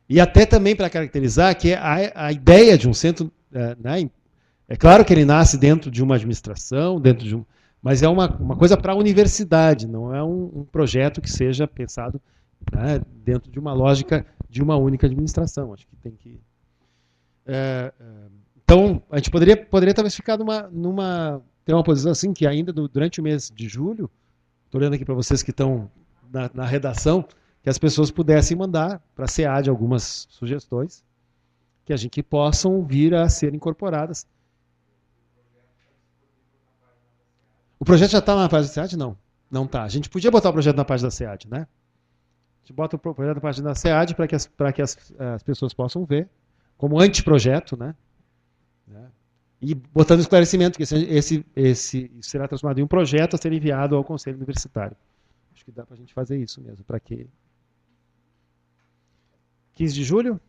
E até também para caracterizar que a ideia de um centro... né, é claro que ele nasce dentro de uma administração, mas é uma coisa para a universidade, não é um projeto que seja pensado, né, dentro de uma lógica de uma única administração. Acho que tem que... então, a gente poderia talvez ficar ter uma posição assim, que ainda durante o mês de julho, estou olhando aqui para vocês que estão na redação, que as pessoas pudessem mandar para a SEAD algumas sugestões que possam vir a ser incorporadas. O projeto já está na página da SEAD? Não. Não está. A gente podia botar o projeto na página da SEAD, né? A gente bota o projeto na página da SEAD para que as pessoas possam ver, como anteprojeto, né? E botando esclarecimento, que esse será transformado em um projeto a ser enviado ao Conselho Universitário. Acho que dá para a gente fazer isso mesmo. Para que 15 de julho?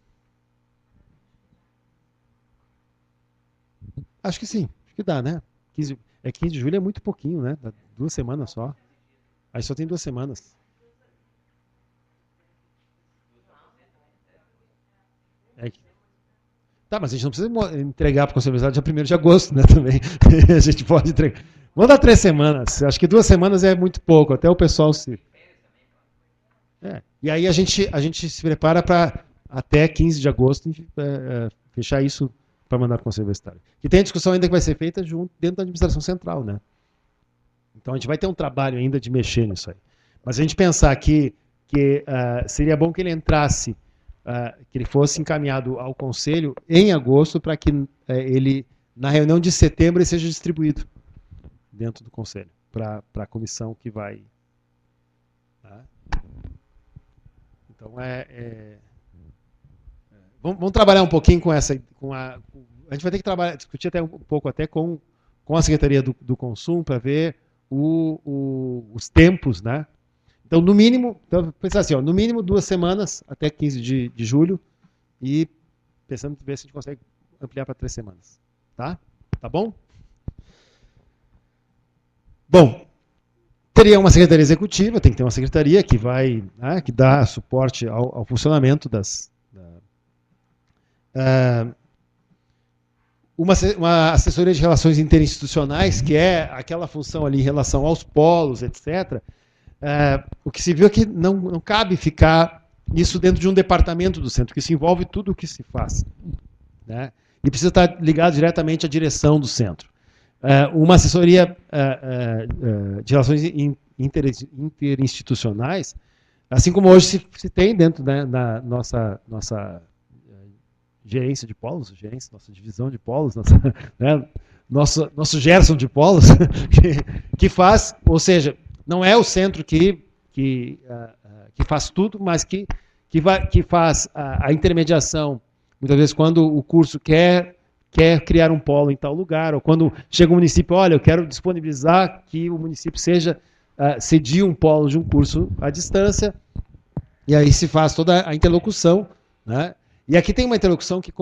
Acho que sim. Acho que dá, né? 15 de julho é muito pouquinho, né? Dá 2 semanas só. Aí só tem 2 semanas. Tá, mas a gente não precisa entregar para a Conselho Universitário dia 1º de agosto, né? Também. A gente pode entregar. Vamos dar 3 semanas. Acho que 2 semanas é muito pouco. Até o pessoal se... E aí a gente se prepara para até 15 de agosto fechar isso para mandar para o Conselho Universitário. E tem a discussão ainda que vai ser feita dentro da administração central, né? Então a gente vai ter um trabalho ainda de mexer nisso aí. Mas a gente pensar que seria bom que ele entrasse, que ele fosse encaminhado ao Conselho em agosto, para que ele, na reunião de setembro, ele seja distribuído dentro do Conselho, para a comissão que vai... Tá? Então, vamos trabalhar um pouquinho com essa... a gente vai ter que discutir até um pouco até com a Secretaria do Consumo, para ver os tempos, né? Então, no mínimo, pensar assim, no mínimo 2 semanas, até 15 de julho, e pensando em ver se a gente consegue ampliar para 3 semanas. Tá? Tá bom? Bom, teria uma secretaria executiva, tem que ter uma secretaria que vai, né, que dá suporte ao funcionamento uma assessoria de relações interinstitucionais, que é aquela função ali em relação aos polos, etc. O que se viu é que não cabe ficar isso dentro de um departamento do centro, que isso envolve tudo o que se faz, né? E precisa estar ligado diretamente à direção do centro. Uma assessoria de relações interinstitucionais, assim como hoje se tem dentro, né, da nossa gerência de polos, nossa divisão de polos, né, nosso Gerson de polos, que faz, ou seja, não é o centro que faz tudo, mas que faz a intermediação, muitas vezes quando o curso quer criar um polo em tal lugar, ou quando chega um município, olha, eu quero disponibilizar que o município cedie um polo de um curso à distância, e aí se faz toda a interlocução, né? E aqui tem uma interlocução que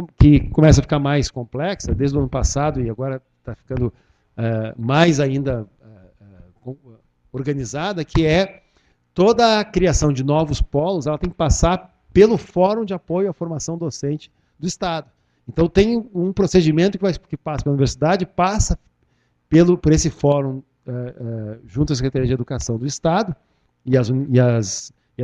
começa a ficar mais complexa, desde o ano passado, e agora está ficando mais ainda organizada, que é toda a criação de novos polos, ela tem que passar pelo Fórum de Apoio à Formação Docente do Estado. Então tem um procedimento que passa pela universidade, passa por esse fórum junto à Secretaria de Educação do Estado e a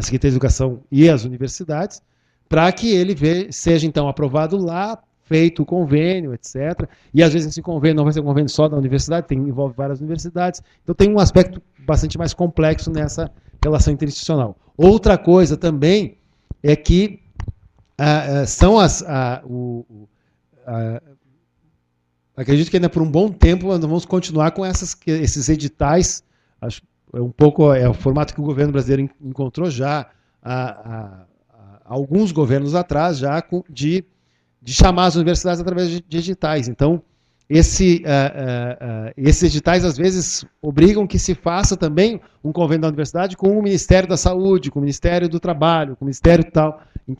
Secretaria de Educação e as universidades, para que ele seja, então, aprovado lá, feito o convênio, etc. E, às vezes, esse convênio não vai ser um convênio só da universidade, envolve várias universidades. Então, tem um aspecto bastante mais complexo nessa relação interinstitucional. Outra coisa também é que são acredito que ainda por um bom tempo nós vamos continuar com esses editais. Acho, um pouco o formato que o governo brasileiro encontrou já alguns governos atrás, já de chamar as universidades através de editais. Então, esses editais, às vezes, obrigam que se faça também um convênio da universidade com o Ministério da Saúde, com o Ministério do Trabalho, com o Ministério tal. O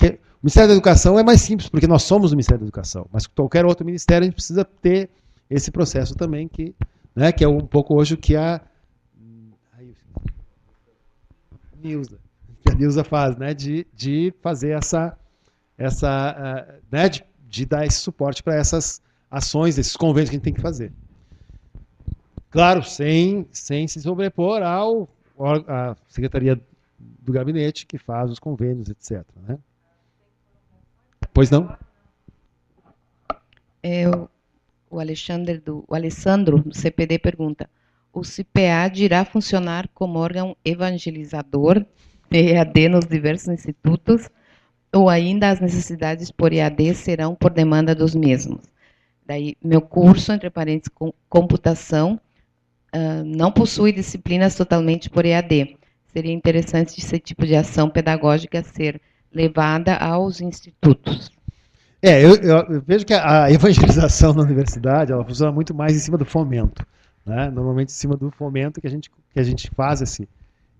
Ministério da Educação é mais simples, porque nós somos o Ministério da Educação, mas qualquer outro ministério a gente precisa ter esse processo também, que é um pouco hoje o que a Nilza faz, né, de fazer de dar esse suporte para essas ações, esses convênios que a gente tem que fazer. Claro, sem se sobrepor à Secretaria do Gabinete, que faz os convênios, etc. Né? Pois não? O Alessandro, do CPD, pergunta: o CPA irá funcionar como órgão evangelizador de EAD nos diversos institutos, ou ainda as necessidades por EAD serão por demanda dos mesmos? Daí, meu curso, entre parênteses, computação, não possui disciplinas totalmente por EAD. Seria interessante esse tipo de ação pedagógica ser levada aos institutos. Eu vejo que a evangelização na universidade ela funciona muito mais em cima do fomento, né? Normalmente em cima do fomento que a gente faz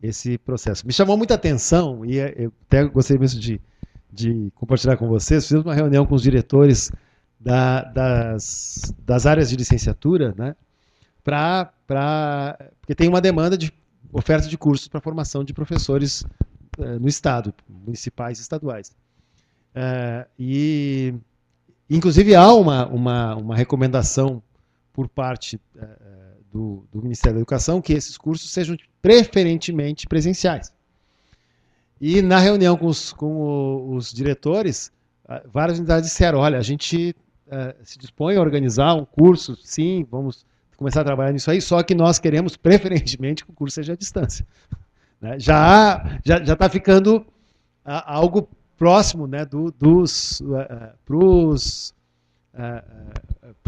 esse processo. Me chamou muita atenção, e eu até gostaria mesmo de compartilhar com vocês. Fizemos uma reunião com os diretores das áreas de licenciatura, né? Porque tem uma demanda de oferta de cursos para formação de professores no Estado, municipais e estaduais. E, inclusive, há uma recomendação por parte do Ministério da Educação que esses cursos sejam preferentemente presenciais. E, na reunião com os diretores, várias unidades disseram: olha, a gente se dispõe a organizar um curso, sim, vamos começar a trabalhar nisso aí, só que nós queremos preferentemente que o curso seja à distância. Né? Já está ficando algo próximo, né, para os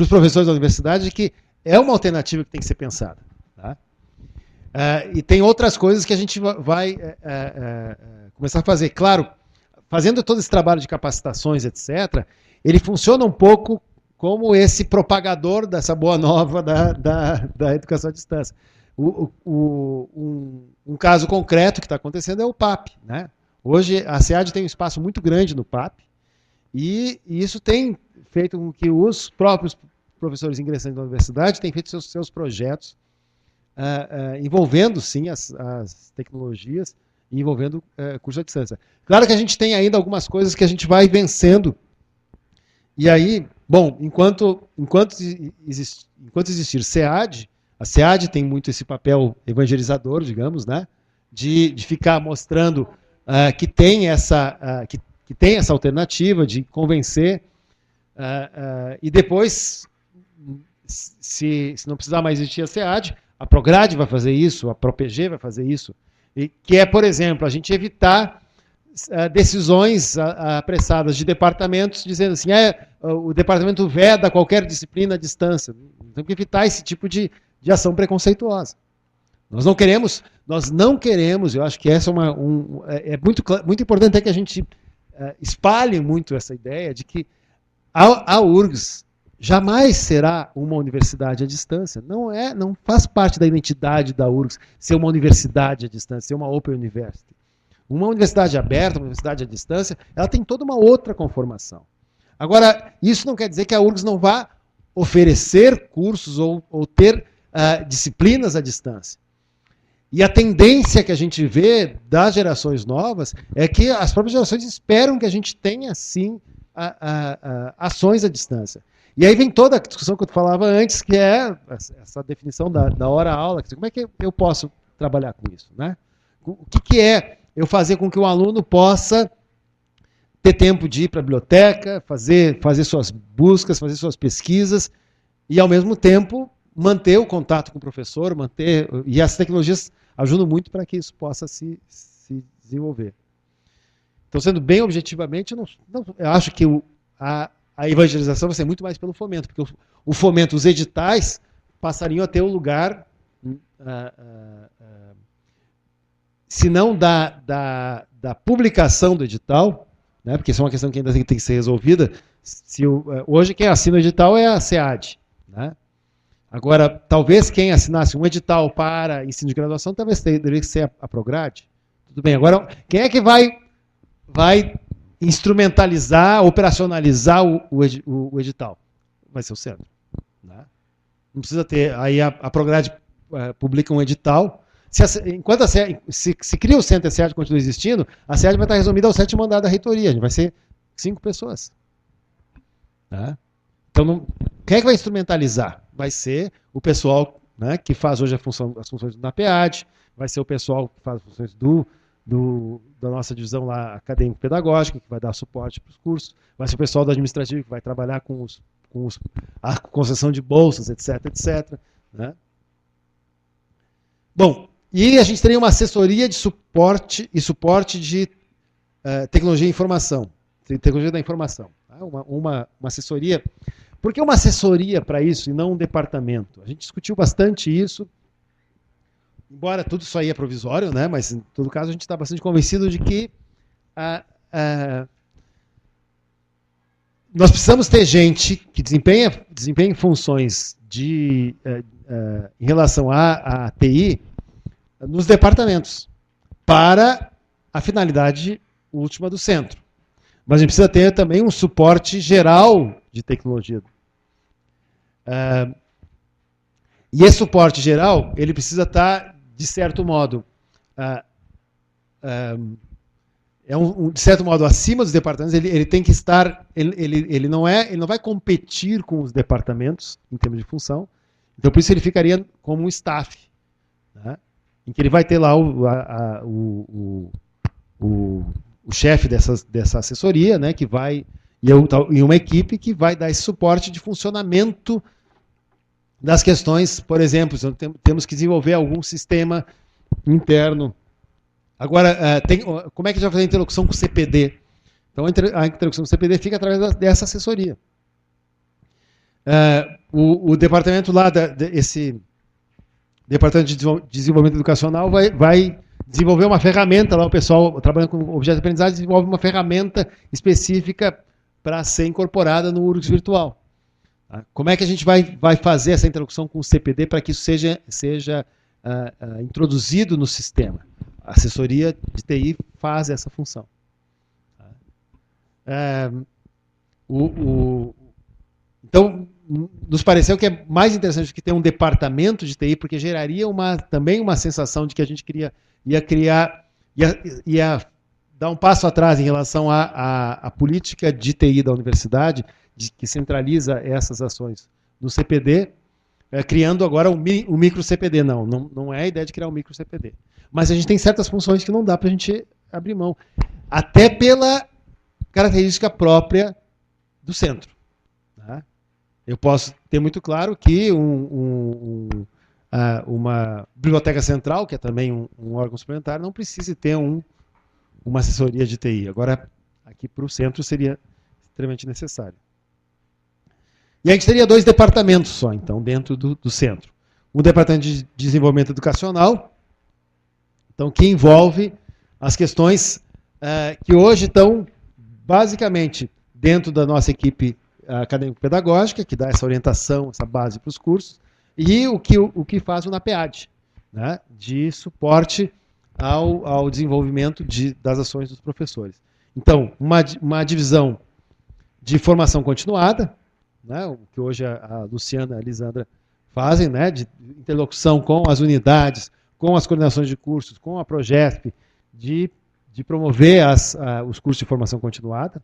professores da universidade, de que é uma alternativa que tem que ser pensada. Tá? E tem outras coisas que a gente vai começar a fazer. Claro, fazendo todo esse trabalho de capacitações, etc., ele funciona um pouco como esse propagador dessa boa nova da educação à distância. Um caso concreto que está acontecendo é o PAP. Né? Hoje, a SEAD tem um espaço muito grande no PAP, e isso tem feito com que os próprios professores ingressantes da universidade tenham feito seus projetos envolvendo, sim, as tecnologias e envolvendo curso à distância. Claro que a gente tem ainda algumas coisas que a gente vai vencendo. E aí, bom, enquanto existir SEAD, a SEAD tem muito esse papel evangelizador, digamos, né, de ficar mostrando que tem essa alternativa, de convencer, e depois, se não precisar mais existir a SEAD, a Prograde vai fazer isso, a ProPG vai fazer isso, e que é, por exemplo, a gente evitar decisões apressadas de departamentos dizendo assim, o departamento veda qualquer disciplina à distância. Temos que evitar esse tipo de ação preconceituosa. Nós não queremos, eu acho que essa é muito importante que a gente espalhe muito essa ideia de que a URGS jamais será uma universidade à distância. Não faz parte da identidade da URGS ser uma universidade à distância, ser uma Open University. Uma universidade aberta, uma universidade à distância, ela tem toda uma outra conformação. Agora, isso não quer dizer que a URGS não vá oferecer cursos ou ter disciplinas à distância. E a tendência que a gente vê das gerações novas é que as próprias gerações esperam que a gente tenha, sim, ações à distância. E aí vem toda a discussão que eu falava antes, que é essa definição da hora-aula. Como é que eu posso trabalhar com isso, né? O que é eu fazer com que o aluno possa ter tempo de ir para a biblioteca, fazer suas buscas, fazer suas pesquisas, e ao mesmo tempo manter o contato com o professor, e as tecnologias ajudam muito para que isso possa se desenvolver. Então, sendo bem objetivamente, eu acho que a evangelização vai ser muito mais pelo fomento, porque o fomento, os editais, passariam a ter o lugar, se não da publicação do edital, né, porque isso é uma questão que ainda tem que ser resolvida. Hoje quem assina o edital é a SEAD. Né? Agora, talvez quem assinasse um edital para ensino de graduação, talvez deveria ser a Prograde. Tudo bem, agora quem é que vai instrumentalizar, operacionalizar o edital? Vai ser o centro. Né? Não precisa ter. Aí a Prograde publica um edital. Enquanto se cria o centro e a SEAD continua existindo, a SEAD vai estar resumida ao 7º andar da reitoria. A gente vai ser 5 pessoas. Tá? Então, quem é que vai instrumentalizar? Vai ser o pessoal, né, que faz hoje as funções do NAPEAD, vai ser o pessoal que faz as funções da nossa divisão lá acadêmico-pedagógica, que vai dar suporte para os cursos, vai ser o pessoal do administrativo que vai trabalhar com a concessão de bolsas, etc. Né? Bom, e a gente teria uma assessoria de suporte de tecnologia e informação, tecnologia da informação. Tá? Uma assessoria. Por que uma assessoria para isso e não um departamento? A gente discutiu bastante isso, embora tudo isso aí é provisório, né? Mas em todo caso a gente está bastante convencido de que nós precisamos ter gente que desempenhe funções em relação à TI nos departamentos, para a finalidade última do centro. Mas a gente precisa ter também um suporte geral de tecnologia. E esse suporte geral, ele precisa estar, de certo modo, de certo modo, acima dos departamentos. Ele tem que estar, ele não vai competir com os departamentos em termos de função. Então, por isso ele ficaria como um staff, né? Em que ele vai ter lá o chefe dessa assessoria, né, que vai, e uma equipe que vai dar esse suporte de funcionamento das questões. Por exemplo, temos que desenvolver algum sistema interno. Agora, como é que a gente vai fazer a interlocução com o CPD? Então, a interlocução com o CPD fica através dessa assessoria. O departamento lá, esse Departamento de Desenvolvimento Educacional vai desenvolver uma ferramenta, lá o pessoal trabalhando com objeto de aprendizagem desenvolve uma ferramenta específica para ser incorporada no URGS virtual. Tá? Como é que a gente vai fazer essa interlocução com o CPD para que isso seja introduzido no sistema? A assessoria de TI faz essa função. Tá? Então, nos pareceu que é mais interessante que ter um departamento de TI, porque geraria também uma sensação de que a gente ia dar um passo atrás em relação à política de TI da universidade, que centraliza essas ações no CPD, criando agora o micro CPD. Não é a ideia de criar um micro CPD. Mas a gente tem certas funções que não dá para a gente abrir mão, até pela característica própria do centro. Tá? Eu posso ter muito claro que uma biblioteca central, que é também um órgão suplementar, não precise ter uma assessoria de TI. Agora, aqui para o centro seria extremamente necessário. E a gente teria 2 departamentos só, então, dentro do centro. Um departamento de desenvolvimento educacional, então, que envolve as questões que hoje estão, basicamente, dentro da nossa equipe acadêmico-pedagógica, que dá essa orientação, essa base para os cursos, e o que faz o NAPEAD, né, de suporte ao desenvolvimento das ações dos professores. Então, uma divisão de formação continuada, né, o que hoje a Luciana e a Lisandra fazem, né, de interlocução com as unidades, com as coordenações de cursos, com a Progesp, de promover os cursos de formação continuada,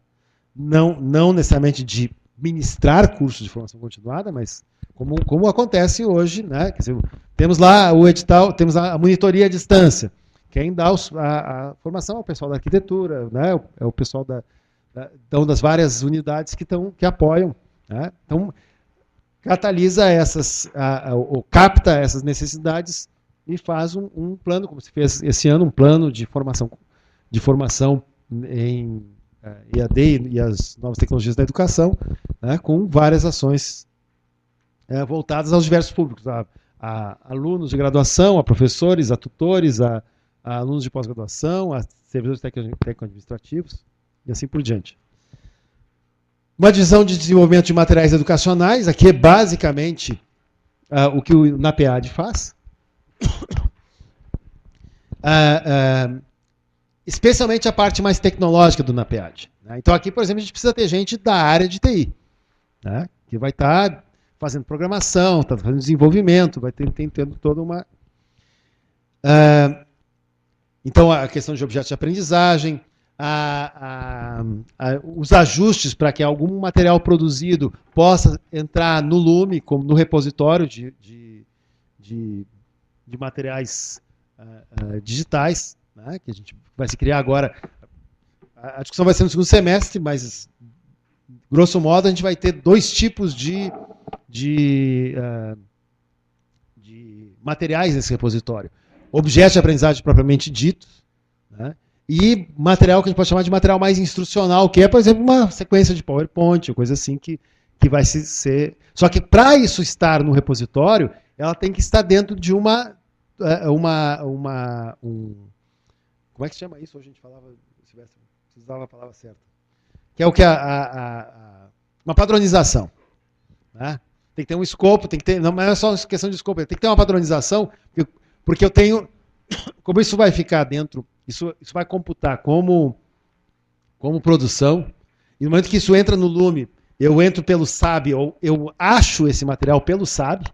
não necessariamente de ministrar cursos de formação continuada, mas como acontece hoje, né? Quer dizer, temos lá o edital, temos a monitoria à distância. Quem dá a formação é o pessoal da arquitetura, né? É o pessoal das várias unidades que apoiam. Né? Então, catalisa ou capta essas necessidades e faz um plano, como se fez esse ano, um plano de formação em EAD e as novas tecnologias da educação, né, com várias ações voltadas aos diversos públicos, a alunos de graduação, a professores, a tutores, a alunos de pós-graduação, a servidores técnico-administrativos e assim por diante. Uma divisão de desenvolvimento de materiais educacionais, aqui é basicamente o que o NAPEAD faz. Especialmente a parte mais tecnológica do NAPEAD. Né? Então aqui, por exemplo, a gente precisa ter gente da área de TI, né? Que vai estar fazendo programação, está fazendo desenvolvimento, vai tendo toda uma... então a questão de objetos de aprendizagem, os ajustes para que algum material produzido possa entrar no Lume, como no repositório de materiais digitais, né, que a gente vai se criar agora. A discussão vai ser no segundo semestre, mas, grosso modo, a gente vai ter 2 tipos de materiais nesse repositório. Objetos de aprendizagem propriamente ditos, né, e material que a gente pode chamar de material mais instrucional, que é, por exemplo, uma sequência de PowerPoint, ou coisa assim que vai ser... Só que, para isso estar no repositório, ela tem que estar dentro de como é que se chama isso? Hoje a gente falava, se usava a palavra certa. Que é o que uma padronização. Né? Tem que ter um escopo, não é só questão de escopo, tem que ter uma padronização, porque eu tenho... Como isso vai ficar dentro, isso vai computar como produção, e no momento que isso entra no Lume, eu entro pelo SAB, ou eu acho esse material pelo SAB,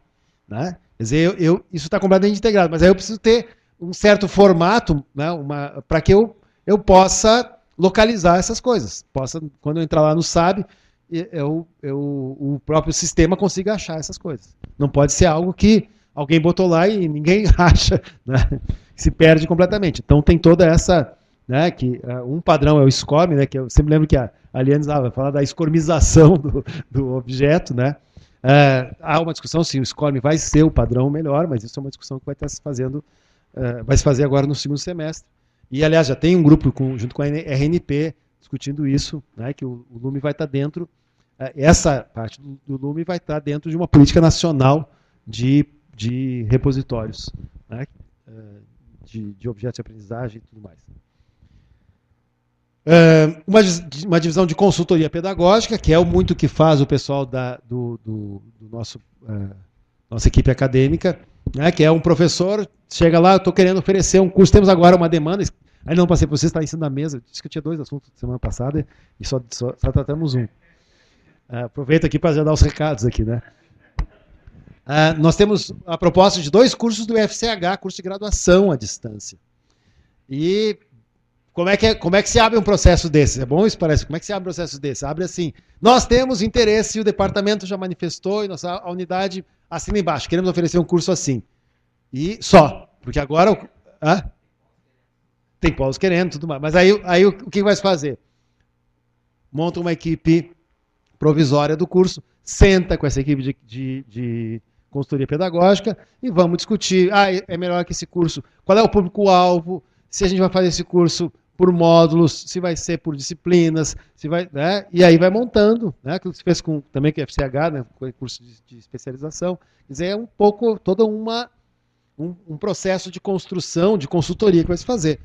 né? Quer dizer, isso está completamente integrado, mas aí eu preciso ter um certo formato, né, para que eu possa localizar essas coisas. Quando eu entrar lá no SAB, o próprio sistema consiga achar essas coisas. Não pode ser algo que alguém botou lá e ninguém acha, né, se perde completamente. Então tem toda essa... Né, que um padrão é o SCORM, né, que eu sempre lembro que a Aliane vai falar da escormização do objeto, né? Há uma discussão se o SCORM vai ser o padrão melhor, mas isso é uma discussão que vai estar se fazendo, vai se fazer agora no segundo semestre. E, aliás, já tem um grupo junto com a RNP discutindo isso, né, que o Lume vai estar dentro, essa parte do Lume vai estar dentro de uma política nacional de repositórios, né, de objetos de aprendizagem e tudo mais. Uma divisão de consultoria pedagógica, que é muito que faz o pessoal do nossa equipe acadêmica, né, que é um professor, chega lá, eu estou querendo oferecer um curso, temos agora uma demanda, aí não passei para você, está em cima da mesa, disse que eu tinha 2 assuntos semana passada e só tratamos um. Aproveito aqui para já dar os recados aqui, né? Nós temos a proposta de 2 cursos do IFCH, curso de graduação à distância. E como é que se abre um processo desse? É bom isso, parece? Como é que se abre um processo desse? Abre assim, nós temos interesse, e o departamento já manifestou, e a unidade assina embaixo, queremos oferecer um curso assim. E só, porque agora... Tem polos querendo, tudo mais. Mas aí o que vai se fazer? Monta uma equipe provisória do curso, senta com essa equipe de consultoria pedagógica e vamos discutir. É melhor que esse curso. Qual é o público-alvo? Se a gente vai fazer esse curso por módulos, se vai ser por disciplinas, se vai, né? E aí vai montando, né? Aquilo que se fez também com o FCH, né? Com o curso de especialização. Quer dizer, é um pouco todo um processo de construção, de consultoria que vai se fazer.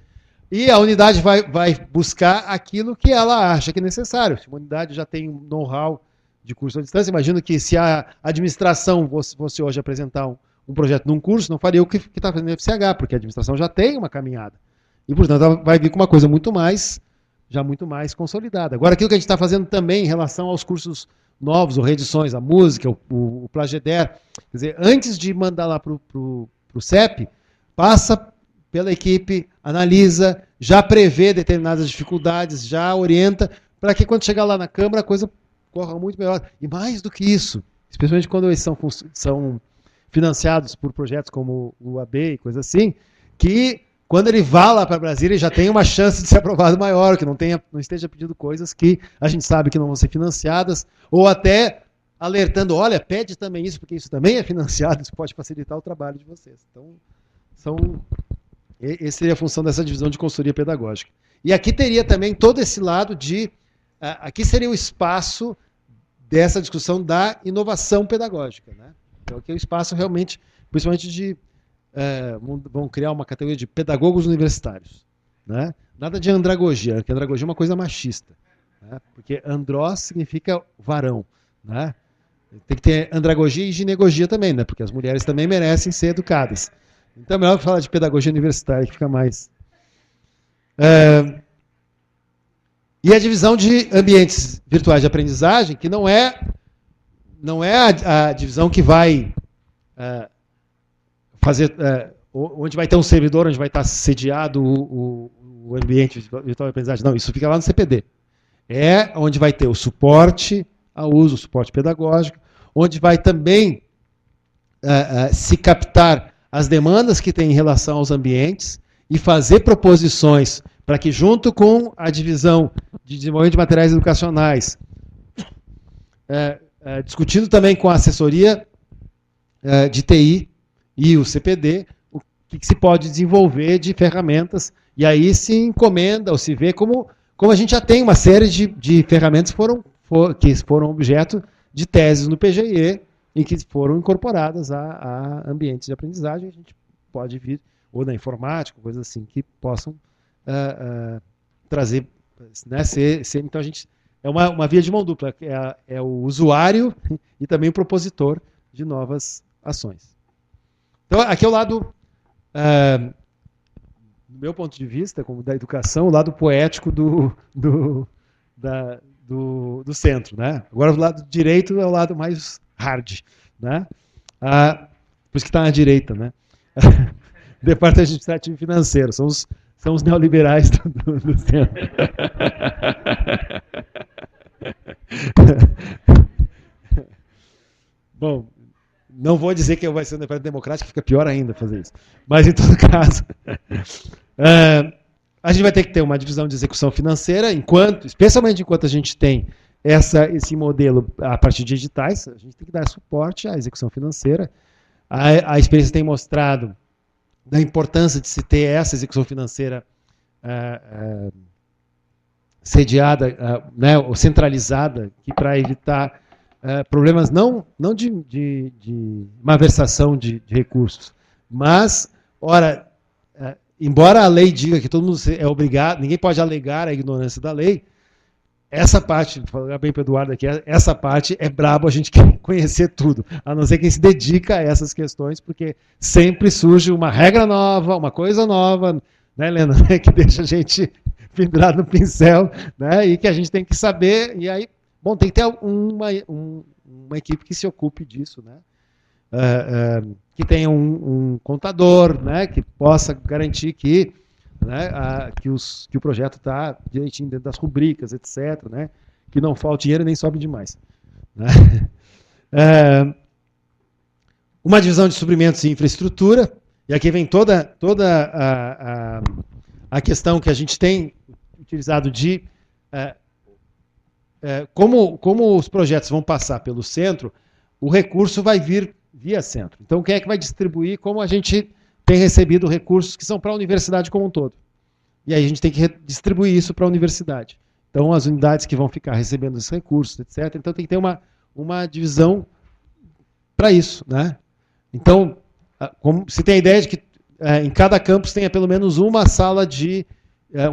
E a unidade vai buscar aquilo que ela acha que é necessário. Se uma unidade já tem um know-how de curso à distância, imagino que se a administração fosse hoje apresentar um projeto num curso, não faria o que está fazendo no FCH, porque a administração já tem uma caminhada. E, portanto, ela vai vir com uma coisa muito mais consolidada. Agora, aquilo que a gente está fazendo também em relação aos cursos novos, ou reedições, a música, o Plageder, quer dizer, antes de mandar lá para o CEP, passa pela equipe, analisa, já prevê determinadas dificuldades, já orienta, para que quando chegar lá na Câmara a coisa corra muito melhor. E mais do que isso, especialmente quando eles são financiados por projetos como o AB e coisa assim, que quando ele vá lá para Brasília, ele já tem uma chance de ser aprovado maior, que não esteja pedindo coisas que a gente sabe que não vão ser financiadas, ou até alertando, olha, pede também isso, porque isso também é financiado, isso pode facilitar o trabalho de vocês. Então, essa seria a função dessa divisão de consultoria pedagógica. E aqui teria também todo esse lado aqui seria o espaço dessa discussão da inovação pedagógica, né? Então aqui é o espaço realmente, principalmente vão criar uma categoria de pedagogos universitários, né? Nada de andragogia, porque andragogia é uma coisa machista, né? Porque andrós significa varão, né? Tem que ter andragogia e ginegogia também, né? Porque as mulheres também merecem ser educadas. Então é melhor falar de pedagogia universitária, que fica mais... E a divisão de ambientes virtuais de aprendizagem, que não é a divisão que vai fazer... onde vai ter um servidor, onde vai estar sediado o ambiente virtual de aprendizagem. Não, isso fica lá no CPD. É onde vai ter o suporte ao uso, o suporte pedagógico, onde vai também se captar as demandas que tem em relação aos ambientes e fazer proposições para que, junto com a divisão de desenvolvimento de materiais educacionais, discutindo também com a assessoria de TI e o CPD, o que se pode desenvolver de ferramentas, e aí se encomenda ou se vê como a gente já tem uma série de ferramentas que foram objeto de teses no PGE, em que foram incorporadas a ambientes de aprendizagem, a gente pode vir, ou na informática, coisas assim, que possam trazer, né, então a gente, é uma via de mão dupla, é o usuário e também o propositor de novas ações. Então, aqui é o lado, do meu ponto de vista, como da educação, o lado poético do centro, né? Agora, o lado direito é o lado mais hard, né? Por isso que está na direita, né? Departamento Administrativo e Financeiro, são os neoliberais do centro. Bom, não vou dizer que vai ser um departamento democrático, fica pior ainda fazer isso. Mas, em todo caso, a gente vai ter que ter uma divisão de execução financeira, especialmente enquanto a gente tem esse modelo a partir de editais, a gente tem que dar suporte à execução financeira. A experiência tem mostrado da importância de se ter essa execução financeira sediada, né, ou centralizada, para evitar problemas não de malversação de recursos, mas, embora a lei diga que todo mundo é obrigado, ninguém pode alegar a ignorância da lei, essa parte, vou falar bem para o Eduardo aqui, essa parte é brabo a gente quer conhecer tudo, a não ser quem se dedica a essas questões, porque sempre surge uma regra nova, uma coisa nova, né, Helena, que deixa a gente pendurado no pincel, né, e que a gente tem que saber, e aí Bom, tem que ter uma equipe que se ocupe disso, né? Que tenha um contador, né? Que possa garantir que, né, que o projeto está direitinho dentro das rubricas, etc., né? Que não falte dinheiro nem sobe demais. Né? Uma divisão de suprimentos e infraestrutura, e aqui vem toda a questão que a gente tem utilizado de como os projetos vão passar pelo centro, o recurso vai vir via centro. Então, quem é que vai distribuir? Como a gente tem recebido recursos que são para a universidade como um todo. E aí a gente tem que distribuir isso para a universidade. Então, as unidades que vão ficar recebendo esses recursos, etc. Então, tem que ter uma divisão para isso, né? Então, se tem a ideia de que em cada campus tenha pelo menos uma sala de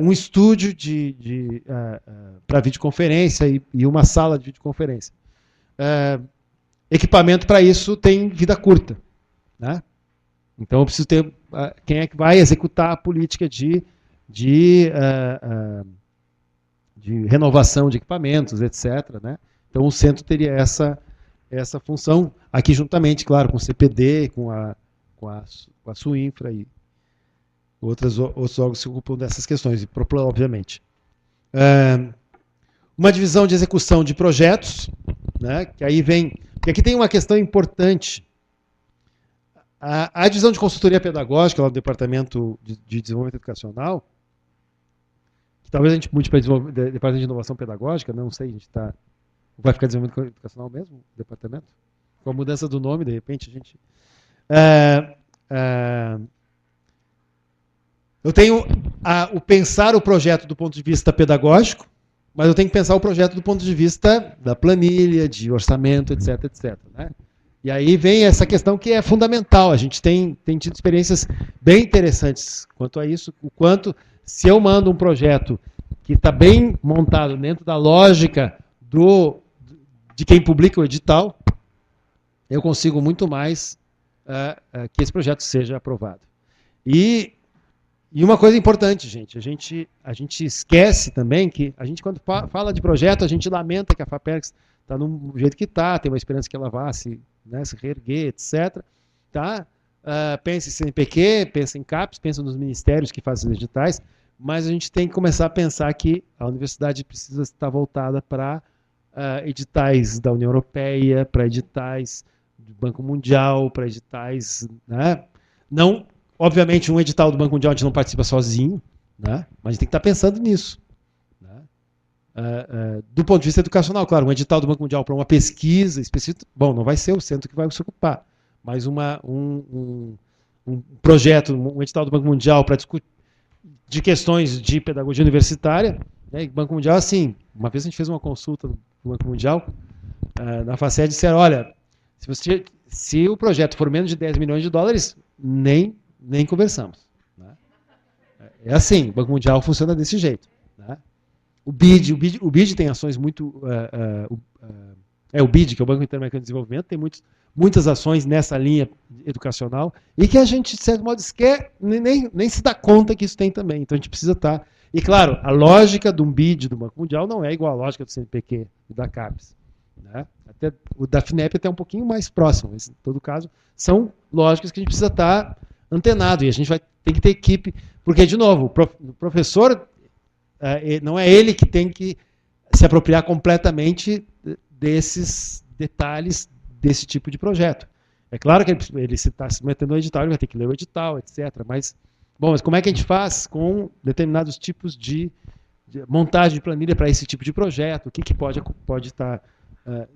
um estúdio para videoconferência e uma sala de videoconferência. Equipamento para isso tem vida curta, né? Então eu preciso ter quem é que vai executar a política de renovação de equipamentos, etc., né? Então o centro teria essa função, aqui juntamente, claro, com o CPD, com a SUINFRA e outros órgãos se ocupam dessas questões, e Proplan, obviamente. Uma divisão de execução de projetos, né, que aí vem... Porque aqui tem uma questão importante. A divisão de consultoria pedagógica, lá do Departamento de Desenvolvimento Educacional, que talvez a gente mude para Departamento de Inovação Pedagógica, não sei, a gente está... Vai ficar Desenvolvimento Educacional mesmo, o departamento? Com a mudança do nome, de repente, a gente... Eu tenho o pensar o projeto do ponto de vista pedagógico, mas eu tenho que pensar o projeto do ponto de vista da planilha, de orçamento, etc, etc. Né? E aí vem essa questão que é fundamental. A gente tem tido experiências bem interessantes quanto a isso, o quanto, se eu mando um projeto que está bem montado dentro da lógica de quem publica o edital, eu consigo muito mais que esse projeto seja aprovado. E uma coisa importante, gente, a gente esquece também que a gente, quando fala de projeto, a gente lamenta que a FAPERGS está no jeito que está, tem uma esperança que ela vá se reerguer, etc. Tá? Pensa em CNPq, pensa em CAPES, pensa nos ministérios que fazem os editais, mas a gente tem que começar a pensar que a universidade precisa estar voltada para editais da União Europeia, para editais do Banco Mundial, para editais... Né? Não... Obviamente, um edital do Banco Mundial a gente não participa sozinho, né? Mas a gente tem que estar pensando nisso. Né? Do ponto de vista educacional, claro, um edital do Banco Mundial para uma pesquisa específica, bom, não vai ser o centro que vai se ocupar, mas um projeto, um edital do Banco Mundial para discutir de questões de pedagogia universitária, né? O Banco Mundial, assim, uma vez a gente fez uma consulta no Banco Mundial, na FACED, disseram, olha, se o projeto for menos de 10 milhões de dólares, nem conversamos. Né? É assim, o Banco Mundial funciona desse jeito. Né? O BID tem ações muito... o BID, que é o Banco Interamericano de Desenvolvimento, tem muitas ações nessa linha educacional e que a gente, de certo modo, nem se dá conta que isso tem também. Então a gente precisa estar... E claro, a lógica do BID do Banco Mundial não é igual à lógica do CNPq e da CAPES. Né? Até, o da FINEP é até um pouquinho mais próximo, mas em todo caso são lógicas que a gente precisa estar antenado e a gente vai ter que ter equipe, porque, de novo, o professor não é ele que tem que se apropriar completamente desses detalhes desse tipo de projeto. É claro que ele está se metendo no edital, ele vai ter que ler o edital, etc. Mas como é que a gente faz com determinados tipos de montagem de planilha para esse tipo de projeto? O que pode estar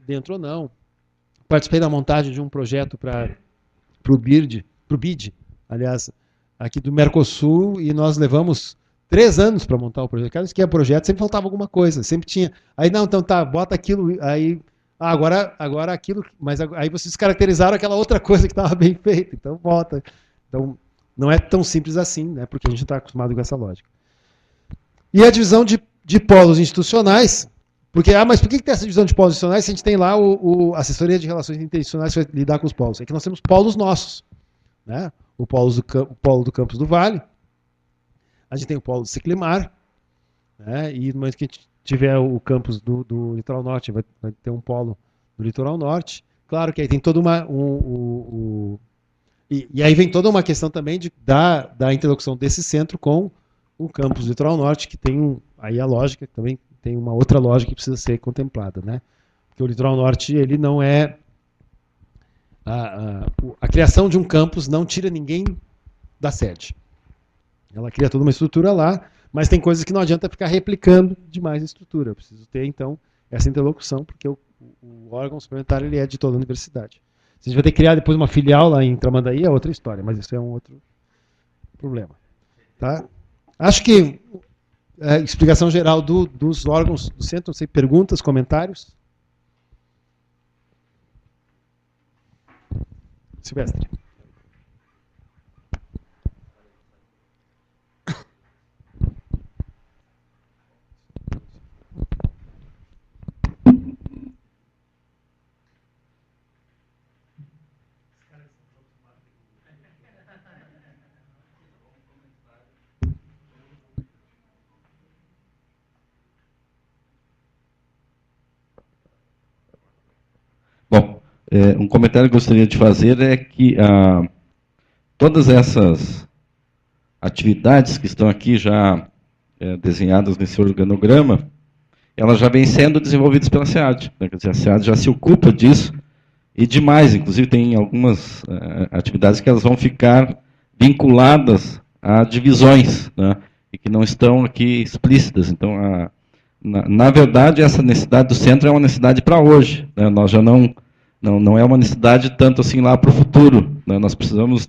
dentro ou não? Participei da montagem de um projeto para o BID, aliás, aqui do Mercosul, e nós levamos 3 anos para montar o projeto. Cada vez que ia projeto, sempre faltava alguma coisa, sempre tinha. Aí, não, então tá, bota aquilo, aí, agora aquilo, mas aí vocês caracterizaram aquela outra coisa que estava bem feita, então bota. Então, não é tão simples assim, né, porque a gente está acostumado com essa lógica. E a divisão de polos institucionais, porque, mas por que tem essa divisão de polos institucionais se a gente tem lá a assessoria de relações interinstitucionais para lidar com os polos? É que nós temos polos nossos, né? O polo do Campus do Vale, a gente tem o polo do Ciclimar, né? E no momento que a gente tiver o campus do Litoral Norte, vai ter um polo do Litoral Norte. Claro que aí tem toda e aí vem toda uma questão também da interlocução desse centro com o campus do Litoral Norte, que tem aí a lógica, também tem uma outra lógica que precisa ser contemplada, né? Porque o Litoral Norte, ele não é... A criação de um campus não tira ninguém da sede. Ela cria toda uma estrutura lá, mas tem coisas que não adianta ficar replicando demais a estrutura. Eu preciso ter, então, essa interlocução, porque o órgão suplementar ele é de toda a universidade. Se a gente vai ter que criar depois uma filial lá em Tramandaí, é outra história, mas isso é um outro problema. Tá? Acho que explicação geral dos órgãos do centro, não sei, perguntas, comentários? Silvestre. Bom, um comentário que eu gostaria de fazer é que todas essas atividades que estão aqui já desenhadas nesse organograma, elas já vêm sendo desenvolvidas pela SEAD, né? Quer dizer, a SEAD já se ocupa disso, e demais, inclusive tem algumas atividades que elas vão ficar vinculadas a divisões, né? E que não estão aqui explícitas. Então, na verdade, essa necessidade do centro é uma necessidade para hoje, né? Nós já não é uma necessidade tanto assim lá para o futuro, né? Nós precisamos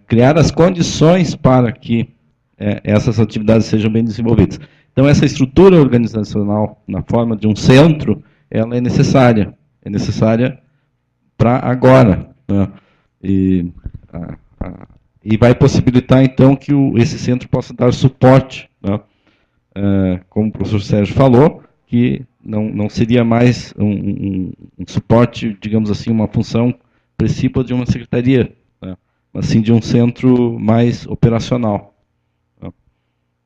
criar as condições para que essas atividades sejam bem desenvolvidas. Então, essa estrutura organizacional na forma de um centro, ela é necessária para agora, né? E vai possibilitar, então, que esse centro possa dar suporte, né? Como o professor Sérgio falou, que não seria mais um suporte, digamos assim, uma função principal de uma secretaria, né? Mas sim de um centro mais operacional. Né?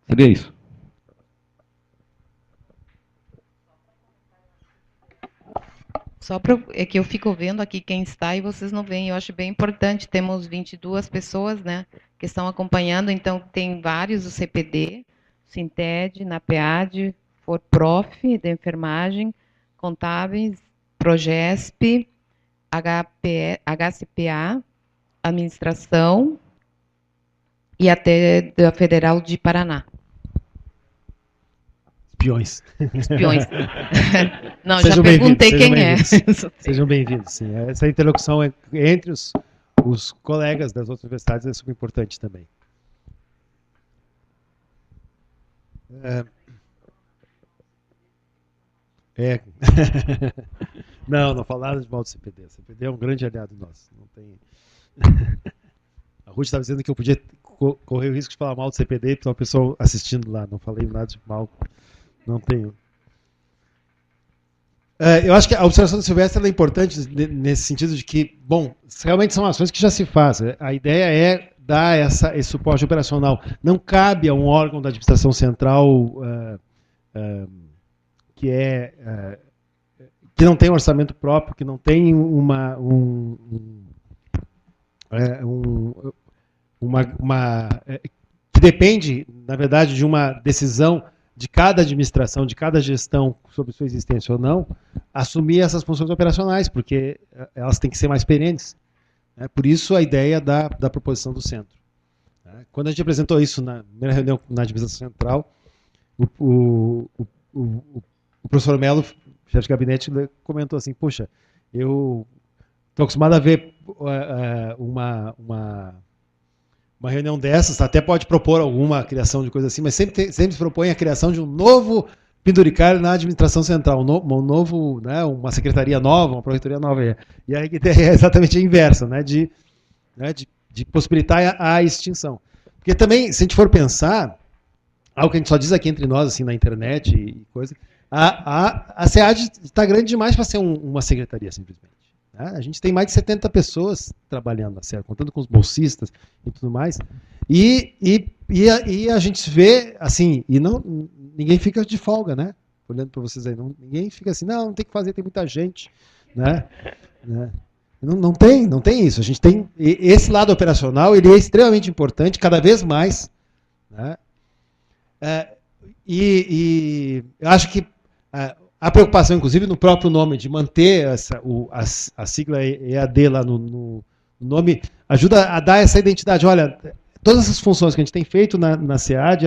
Seria isso. É que eu fico vendo aqui quem está e vocês não veem. Eu acho bem importante. Temos 22 pessoas, né, que estão acompanhando. Então, tem vários, o CPD, Sinted, NAPEAD, FORPROF, de enfermagem, contábeis, Progesp, HCPA, administração e até da Federal de Paraná. Espiões. Espiões. Não, Sejam já perguntei quem é. Sejam bem-vindos. Sim. Essa interlocução entre os colegas das outras universidades é super importante também. Não falaram de mal do CPD. O CPD é um grande aliado nosso. Não tem... A Ruth estava dizendo que eu podia correr o risco de falar mal do CPD, porque uma pessoa assistindo lá. Não falei nada de mal. Não tenho. Eu acho que a observação do Silvestre é importante nesse sentido de que, bom, realmente são ações que já se fazem. A ideia é dar esse suporte operacional. Não cabe a um órgão da administração central que não tem um orçamento próprio, que não tem que depende, na verdade, de uma decisão de cada administração, de cada gestão sobre sua existência ou não, assumir essas funções operacionais, porque elas têm que ser mais perenes. Né? Por isso a ideia da proposição do centro. Né? Quando a gente apresentou isso na primeira reunião na administração central, o professor Melo, chefe de gabinete, comentou assim, puxa, eu estou acostumado a ver uma reunião dessas, até pode propor alguma criação de coisa assim, mas sempre se propõe a criação de um novo penduricário na administração central, uma secretaria nova, uma projetoria nova. E a ideia é exatamente a inversa, né, de possibilitar a extinção. Porque também, se a gente for pensar, algo que a gente só diz aqui entre nós, assim, na internet e coisa, a SEAD está grande demais para ser uma secretaria, simplesmente. Né? A gente tem mais de 70 pessoas trabalhando na SEAD, contando com os bolsistas e tudo mais. E a gente vê, assim, e não, ninguém fica de folga, né? Olhando para vocês aí, ninguém fica assim, não tem que fazer, tem muita gente, né? Não tem isso. A gente tem esse lado operacional, ele é extremamente importante, cada vez mais, né? Eu acho que a preocupação, inclusive, no próprio nome, de manter a sigla EAD lá no nome, ajuda a dar essa identidade. Olha, todas essas funções que a gente tem feito na SEAD,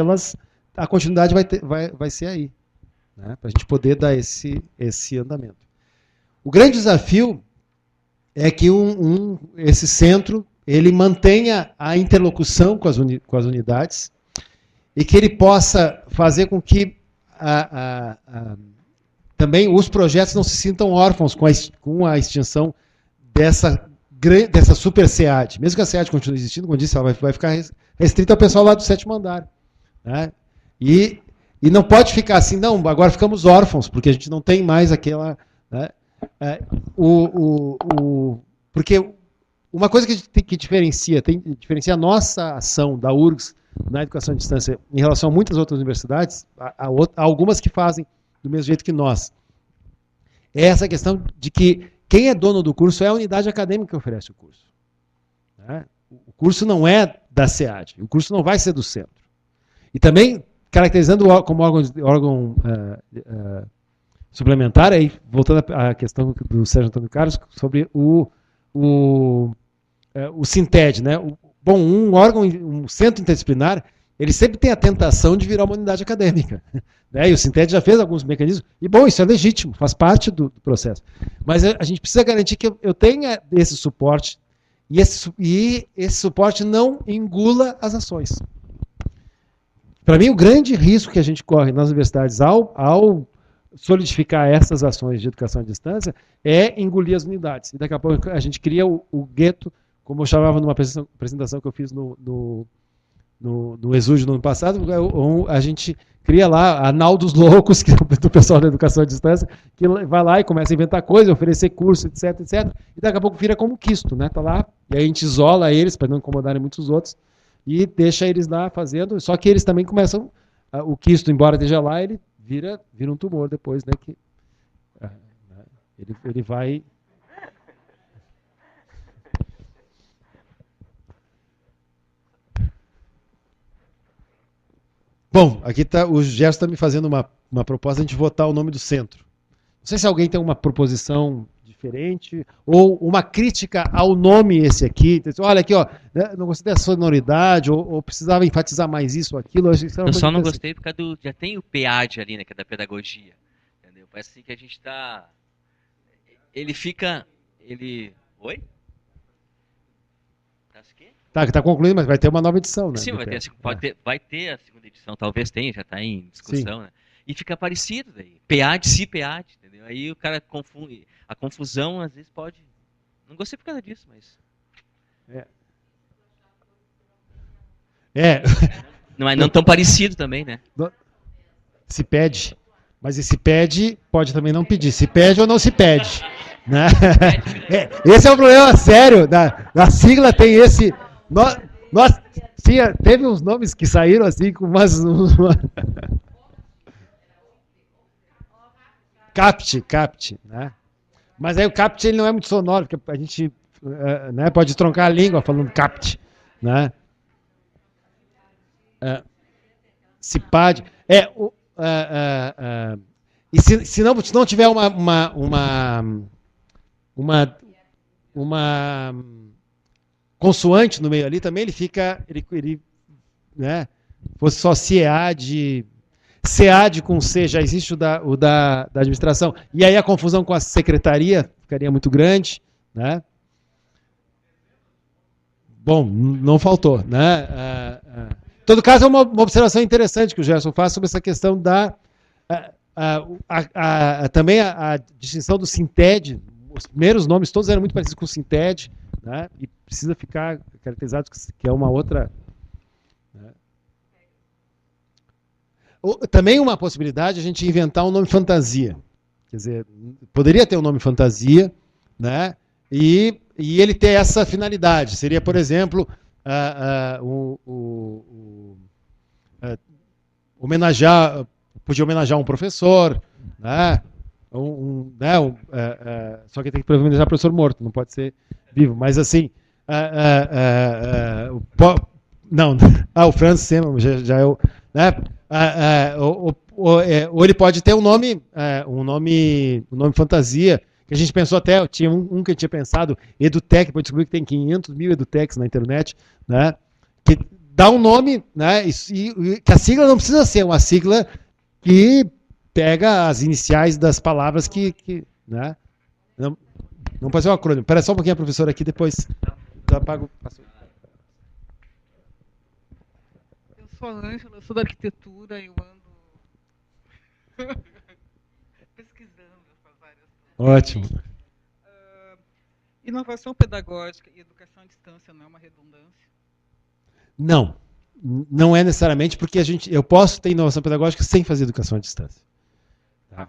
a continuidade vai ser aí, né, para a gente poder dar esse andamento. O grande desafio é que esse centro ele mantenha a interlocução com as unidades e que ele possa fazer com que também os projetos não se sintam órfãos com a extinção dessa super SEAD. Mesmo que a SEAD continue existindo, como eu disse, ela vai ficar restrita ao pessoal lá do 7º andar. Né? E não pode ficar assim, não, agora ficamos órfãos, porque a gente não tem mais aquela... Né? Porque uma coisa que diferencia a nossa ação da URGS na educação à distância em relação a muitas outras universidades, há algumas que fazem do mesmo jeito que nós, é essa questão de que quem é dono do curso é a unidade acadêmica que oferece o curso. Né? O curso não é da SEAD, o curso não vai ser do centro. E também, caracterizando como órgão suplementar, aí, voltando à questão do Sérgio Antônio Carlos, sobre o Sinted, né? Bom, um centro interdisciplinar, ele sempre tem a tentação de virar uma unidade acadêmica. Né? E o Sinted já fez alguns mecanismos, e bom, isso é legítimo, faz parte do processo. Mas a gente precisa garantir que eu tenha esse suporte, e esse suporte não engula as ações. Para mim, o grande risco que a gente corre nas universidades ao solidificar essas ações de educação à distância é engolir as unidades. E daqui a pouco a gente cria o gueto, como eu chamava numa apresentação que eu fiz no Exúdio no ano passado, a gente cria lá a nau dos loucos, que é do pessoal da educação à distância, que vai lá e começa a inventar coisas, oferecer curso, etc, etc, e daqui a pouco vira como quisto, né? Tá lá, e aí a gente isola eles para não incomodarem muitos outros, e deixa eles lá fazendo, só que eles também começam, o quisto, embora esteja lá, ele vira um tumor depois, né? Que, ele vai... Bom, aqui tá, o Gerson está me fazendo uma proposta de a gente votar o nome do centro. Não sei se alguém tem uma proposição diferente ou uma crítica ao nome esse aqui. Olha aqui, ó, não gostei da sonoridade ou precisava enfatizar mais isso ou aquilo. Eu só não gostei por causa já tem o PEAD ali, né, que é da pedagogia. Entendeu? Parece assim que a gente está... Ele fica... Oi? Tá concluindo, mas vai ter uma nova edição, né? Sim, vai ter a segunda edição, talvez tenha, já está em discussão, né? E fica parecido daí. PEAD, se PEAD, entendeu? Aí o cara confunde. A confusão, às vezes, pode... Não gostei por causa disso, mas... Não é não tão parecido também, né? Se pede. Mas esse pede pode também não pedir. Se pede ou não se pede. Né? Esse é o problema sério. Da sigla tem esse... Teve uns nomes que saíram assim com umas... CAPT, né? Mas aí o CAPT ele não é muito sonoro, porque a gente né, pode troncar a língua falando CAPT, né? CIPAD. E se não tiver uma consoante no meio ali, também ele fica, né? Fosse só SEAD com C, já existe o da administração, e aí a confusão com a secretaria ficaria muito grande, né? Bom, não faltou, né? Em todo caso, é uma observação interessante que o Gerson faz sobre essa questão também a distinção do Sinted. Os primeiros nomes todos eram muito parecidos com o Sinted, né? E precisa ficar caracterizado que é uma outra... Né? Também uma possibilidade é a gente inventar um nome fantasia. Quer dizer, poderia ter um nome fantasia, né? e ele ter essa finalidade. Seria, por exemplo, podia homenagear um professor, né? Só que tem que homenagear o professor morto, não pode ser vivo. Mas assim, não, o Franz Semmelweis já é o, né? Ou ele pode ter um nome fantasia, que a gente pensou até, tinha um que eu tinha pensado, EduTech, depois descobri que tem 500 mil EduTechs na internet, né, que dá um nome, né, e que a sigla não precisa ser uma sigla que pega as iniciais das palavras né, não pode ser um acrônimo. Espera só um pouquinho, a professora aqui, depois eu apago. Eu sou a Ângela, eu sou da arquitetura, eu ando pesquisando essas áreas. Ótimo. Inovação pedagógica e educação à distância não é uma redundância? Não é necessariamente, porque eu posso ter inovação pedagógica sem fazer educação à distância. Tá?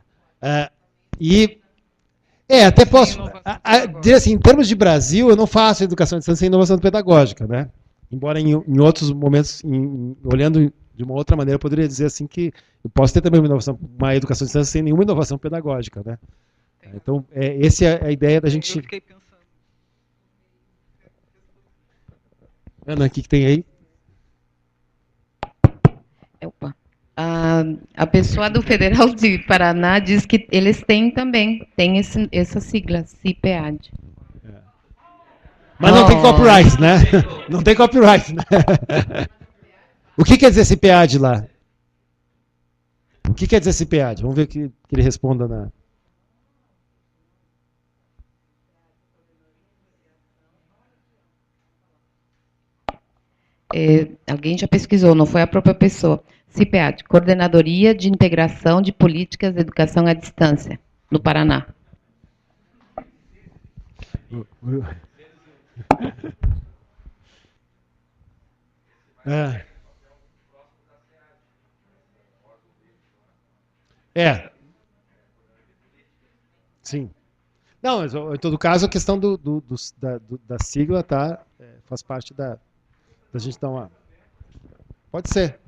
Até posso dizer assim, em termos de Brasil, eu não faço educação à distância sem inovação pedagógica, né? Embora em outros momentos, olhando de uma outra maneira, eu poderia dizer assim que eu posso ter também uma educação à distância sem nenhuma inovação pedagógica, né? Então, essa é a ideia da gente... Eu fiquei pensando. Ana, o que tem aí? Opa. A pessoa do Federal de Paraná diz que eles têm também, essa sigla, CIPEAD. Mas não tem copyright, né? Não tem copyright, né? O que quer dizer CIPEAD lá? O que quer dizer CIPEAD? Vamos ver o que ele responda na... Alguém já pesquisou, não foi a própria pessoa. CIPEAD, Coordenadoria de Integração de Políticas de Educação à Distância, no Paraná. Sim. Não, mas em todo caso, a questão da sigla faz parte da gente dar uma... Pode ser.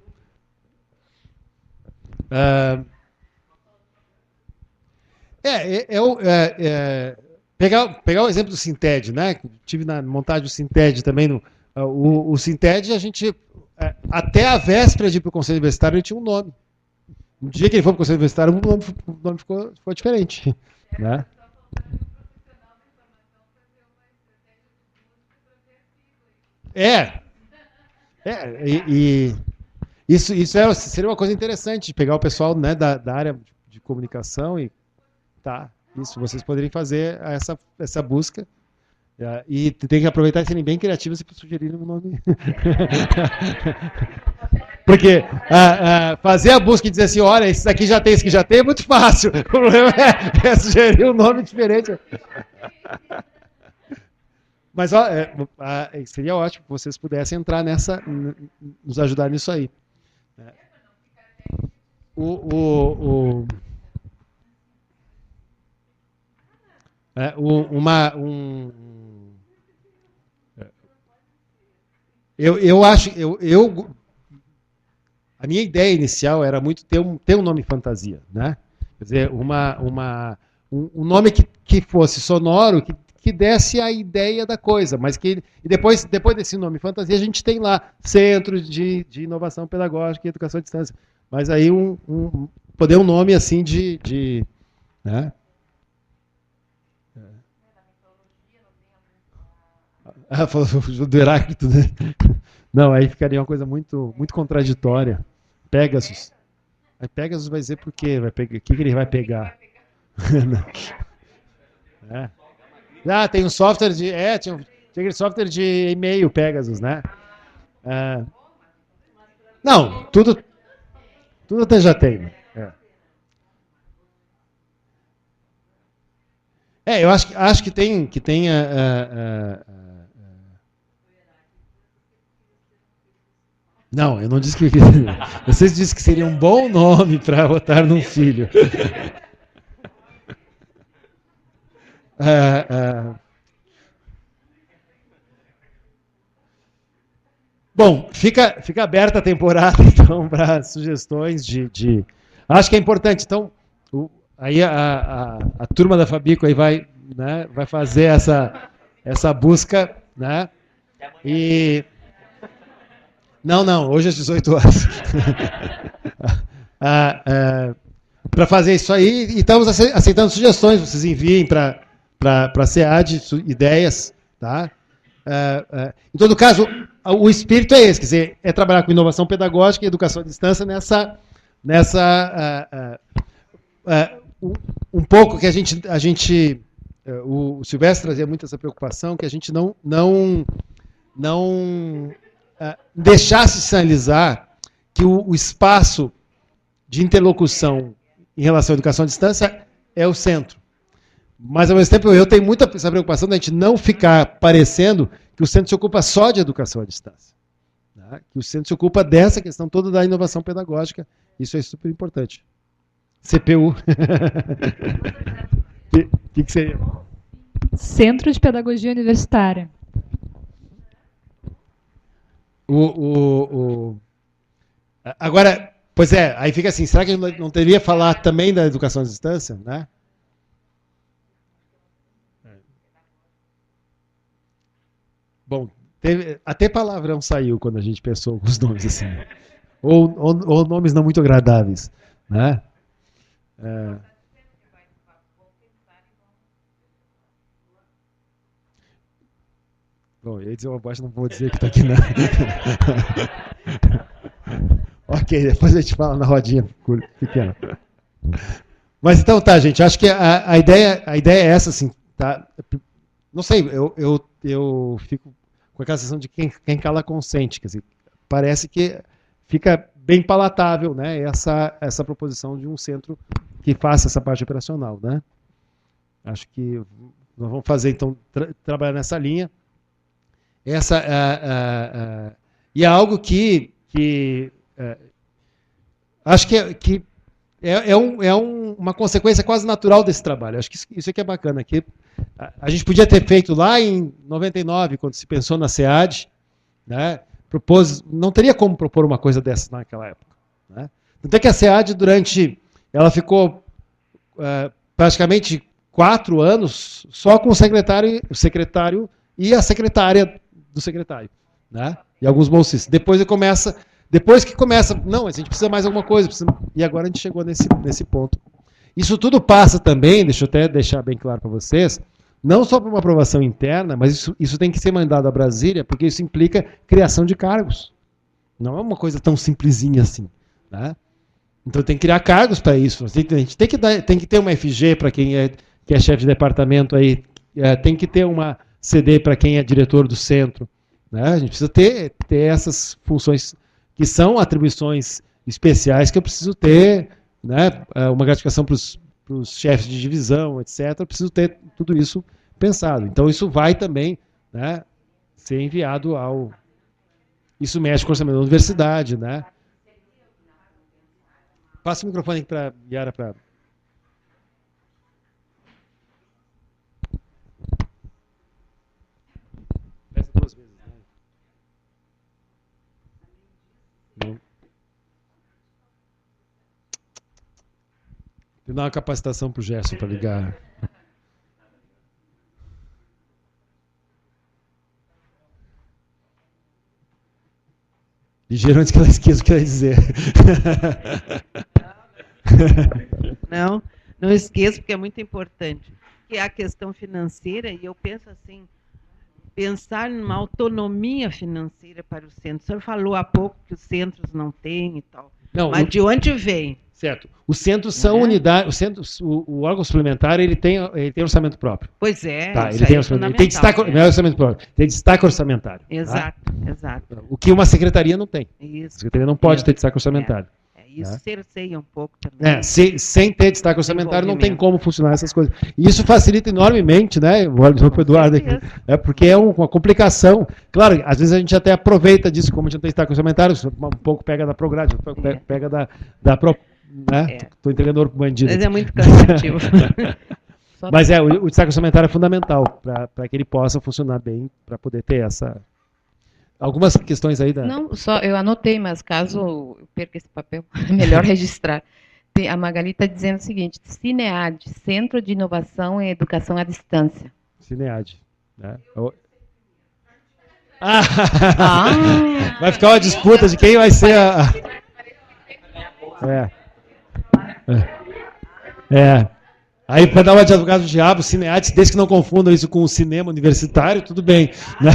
Pegar o exemplo do Sinted, né? Tive na montagem do Sinted também. O Sinted, a gente, até a véspera de ir para o Conselho Universitário, ele tinha um nome. No dia que ele foi para o Conselho Universitário, o nome ficou diferente. Né? Isso seria uma coisa interessante, pegar o pessoal, né, da área de comunicação e isso, vocês poderiam fazer essa busca. E tem que aproveitar e serem bem criativos e sugerirem um nome. Porque fazer a busca e dizer assim, olha, esse aqui já tem, esse aqui já tem, é muito fácil. O problema é sugerir um nome diferente. Mas seria ótimo que vocês pudessem entrar nos ajudar nisso aí. Eu acho, a minha ideia inicial era muito ter um nome fantasia, né? Quer dizer, um nome que fosse sonoro, que desse a ideia da coisa, mas que depois desse nome fantasia a gente tem lá centros de inovação pedagógica e educação à distância, mas aí poder um nome assim né? Falou do Heráclito, né? Não, aí ficaria uma coisa muito, muito contraditória. Pegasus. Aí Pegasus vai dizer por quê? O que ele vai pegar? Tem um software tinha aquele software de e-mail Pegasus, né? Não, tudo até já tem. Né? Eu acho que tem Não, eu não disse que... Vocês disseram que seria um bom nome para botar num filho. Bom, fica aberta a temporada, então, para sugestões Acho que é importante. Então, aí a turma da Fabico aí vai fazer essa busca, né? E... Não, hoje às 18 horas. Para fazer isso aí, e estamos aceitando sugestões, vocês enviem para a SEAD ideias, tá? Em todo caso, o espírito é esse, quer dizer, é trabalhar com inovação pedagógica e educação à distância um pouco que a gente o Silvestre trazia muito essa preocupação, que a gente não deixasse sinalizar que o espaço de interlocução em relação à educação à distância é o centro. Mas, ao mesmo tempo, eu tenho muita essa preocupação da gente não ficar parecendo que o centro se ocupa só de educação à distância. Tá? Que o centro se ocupa dessa questão toda da inovação pedagógica. Isso é super importante. CPU. O que seria? Centro de Pedagogia Universitária. Agora, pois é, aí fica assim, será que a gente não deveria falar também da educação à distância, né? Bom, até palavrão saiu quando a gente pensou os nomes assim. Ou nomes não muito agradáveis, né? Bom, eu ia dizer uma baixa, não vou dizer que está aqui, né? Ok, depois a gente fala na rodinha pequena. Mas então tá, gente, acho que a ideia é essa, assim, tá? Não sei, eu fico com aquela sensação de quem cala consente, quer dizer, parece que fica bem palatável, né, essa proposição de um centro que faça essa parte operacional, né? Acho que nós vamos fazer, então, trabalhar nessa linha. E é algo que acho que é uma consequência quase natural desse trabalho. Acho que isso aqui é bacana. Que a gente podia ter feito lá em 99, quando se pensou na SEAD, né, não teria como propor uma coisa dessa naquela época. Né? Tanto é que a SEAD, ela ficou praticamente 4 anos só com o secretário e a secretária do secretário, né? E alguns bolsistas. Depois que começa, não, a gente precisa mais alguma coisa, e agora a gente chegou nesse ponto. Isso tudo passa também, deixa eu até deixar bem claro para vocês, não só por uma aprovação interna, mas isso tem que ser mandado a Brasília, porque isso implica criação de cargos. Não é uma coisa tão simplesinha assim, né? Então tem que criar cargos para isso. A gente tem que ter uma FG para quem é chefe de departamento aí, tem que ter uma CD para quem é diretor do centro, né? A gente precisa ter essas funções que são atribuições especiais que eu preciso ter, né? Uma gratificação para os chefes de divisão, etc. Eu preciso ter tudo isso pensado. Então isso vai também, né, ser enviado ao... Isso mexe com o orçamento da universidade, né? Passa o microfone para a Yara para... Peça 2 vezes. Não. Vou dar uma capacitação para o Gerson para ligar. Ligeiro antes que ela esqueça o que ela ia dizer. Não esqueça, porque é muito importante. Que é a questão financeira, e eu penso assim, pensar numa autonomia financeira para o centro. O senhor falou há pouco que os centros não têm e tal. Não, mas de onde vem? Certo. Os centros são unidades. O órgão suplementar ele tem orçamento próprio. Pois é. Tá, ele tem orçamento próprio. Tem destaque orçamentário. Exato, tá? Exato. O que uma secretaria não tem. Isso. A secretaria não pode ter destaque orçamentário. Isso cerceia um pouco também. Sem ter destaque orçamentário não tem como funcionar essas coisas. E isso facilita enormemente, né? O Eduardo aqui, porque é uma complicação. Claro, às vezes a gente até aproveita disso, como a gente não tem destaque orçamentário, um pouco pega da Prograde, um pouco pega da né? Estou entregando ouro para o bandido. Mas é muito cansativo. Mas o destaque orçamentário é fundamental para que ele possa funcionar bem, para poder ter essa... Algumas questões aí da... Não, só eu anotei, mas caso eu perca esse papel, é melhor registrar. A Magali está dizendo o seguinte: CINEAD, Centro de Inovação em Educação à Distância. CINEAD. Né? Vai ficar uma disputa de quem vai ser a... Aí, para dar uma de advogado do diabo, CINEAD, desde que não confundam isso com o cinema universitário, tudo bem. Né?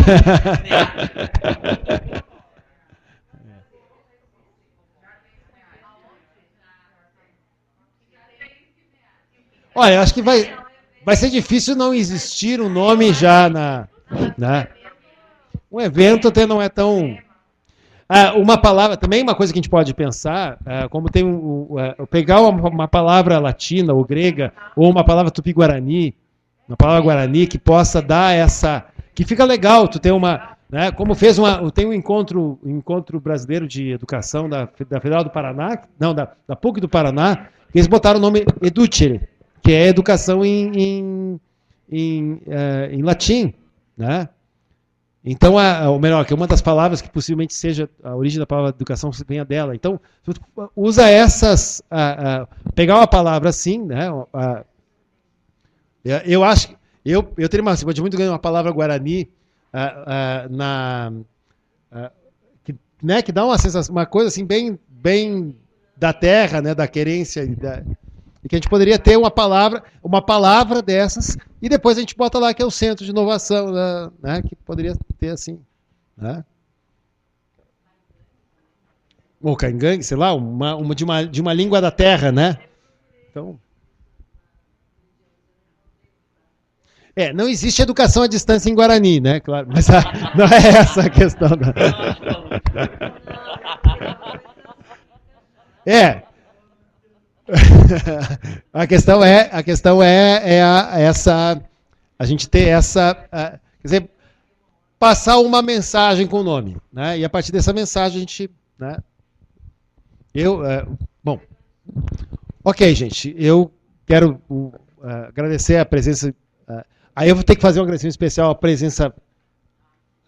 Olha, eu acho que vai ser difícil não existir um nome já na... Um evento até não é tão... uma palavra, também uma coisa que a gente pode pensar, como tem pegar uma palavra latina ou grega, ou uma palavra tupi-guarani, uma palavra guarani que possa dar essa... Que fica legal, tu ter uma... Né, como tem um encontro brasileiro de educação da Federal do Paraná, não, da PUC do Paraná, que eles botaram o nome Educere, que é educação em latim, né? Então, ou melhor, que uma das palavras que possivelmente seja a origem da palavra educação venha dela. Então, usa essas... pegar uma palavra assim, né? Eu acho... Eu teria uma simpatia muito grande uma palavra guarani que dá uma sensação, uma coisa assim bem da terra, né? Da querência e que a gente poderia ter uma palavra dessas, e depois a gente bota lá que é o centro de inovação, né, que poderia ter assim. Né? Ou Caingangue, sei lá, de uma língua da terra, né? Então. Não existe educação à distância em Guarani, né? Claro, mas não é essa a questão. A questão é a gente ter essa, quer dizer, passar uma mensagem com o nome, né? E a partir dessa mensagem a gente, né? Bom, ok, gente, eu quero agradecer a presença. Aí eu vou ter que fazer um agradecimento especial à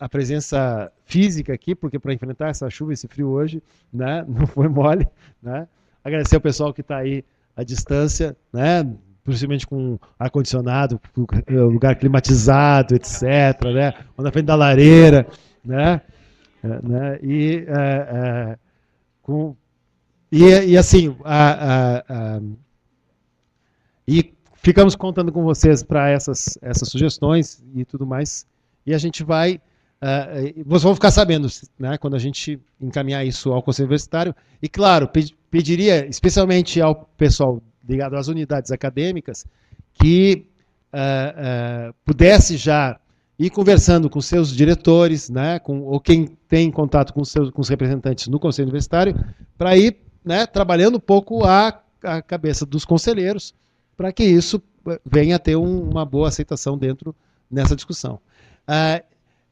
presença física aqui, porque para enfrentar essa chuva, esse frio hoje, né? Não foi mole, né? Agradecer ao pessoal que está aí à distância, né? Possivelmente com ar-condicionado, lugar climatizado, etc., né? Ou na frente da lareira, né? E assim, e ficamos contando com vocês para essas sugestões e tudo mais, e a gente vai... vocês vão ficar sabendo, né, quando a gente encaminhar isso ao Conselho Universitário. E, claro, pediria, especialmente ao pessoal ligado às unidades acadêmicas, que pudesse já ir conversando com seus diretores, né, ou quem tem contato com os representantes no Conselho Universitário, para ir, né, trabalhando um pouco a cabeça dos conselheiros, para que isso venha a ter uma boa aceitação nessa discussão.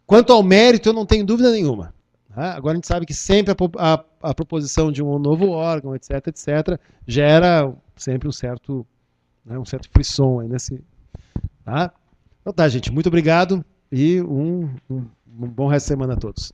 Quanto ao mérito, eu não tenho dúvida nenhuma. Tá? Agora a gente sabe que sempre a proposição de um novo órgão, etc., gera sempre um certo frisson aí nesse. Tá? Então tá, gente, muito obrigado e um bom resto de semana a todos.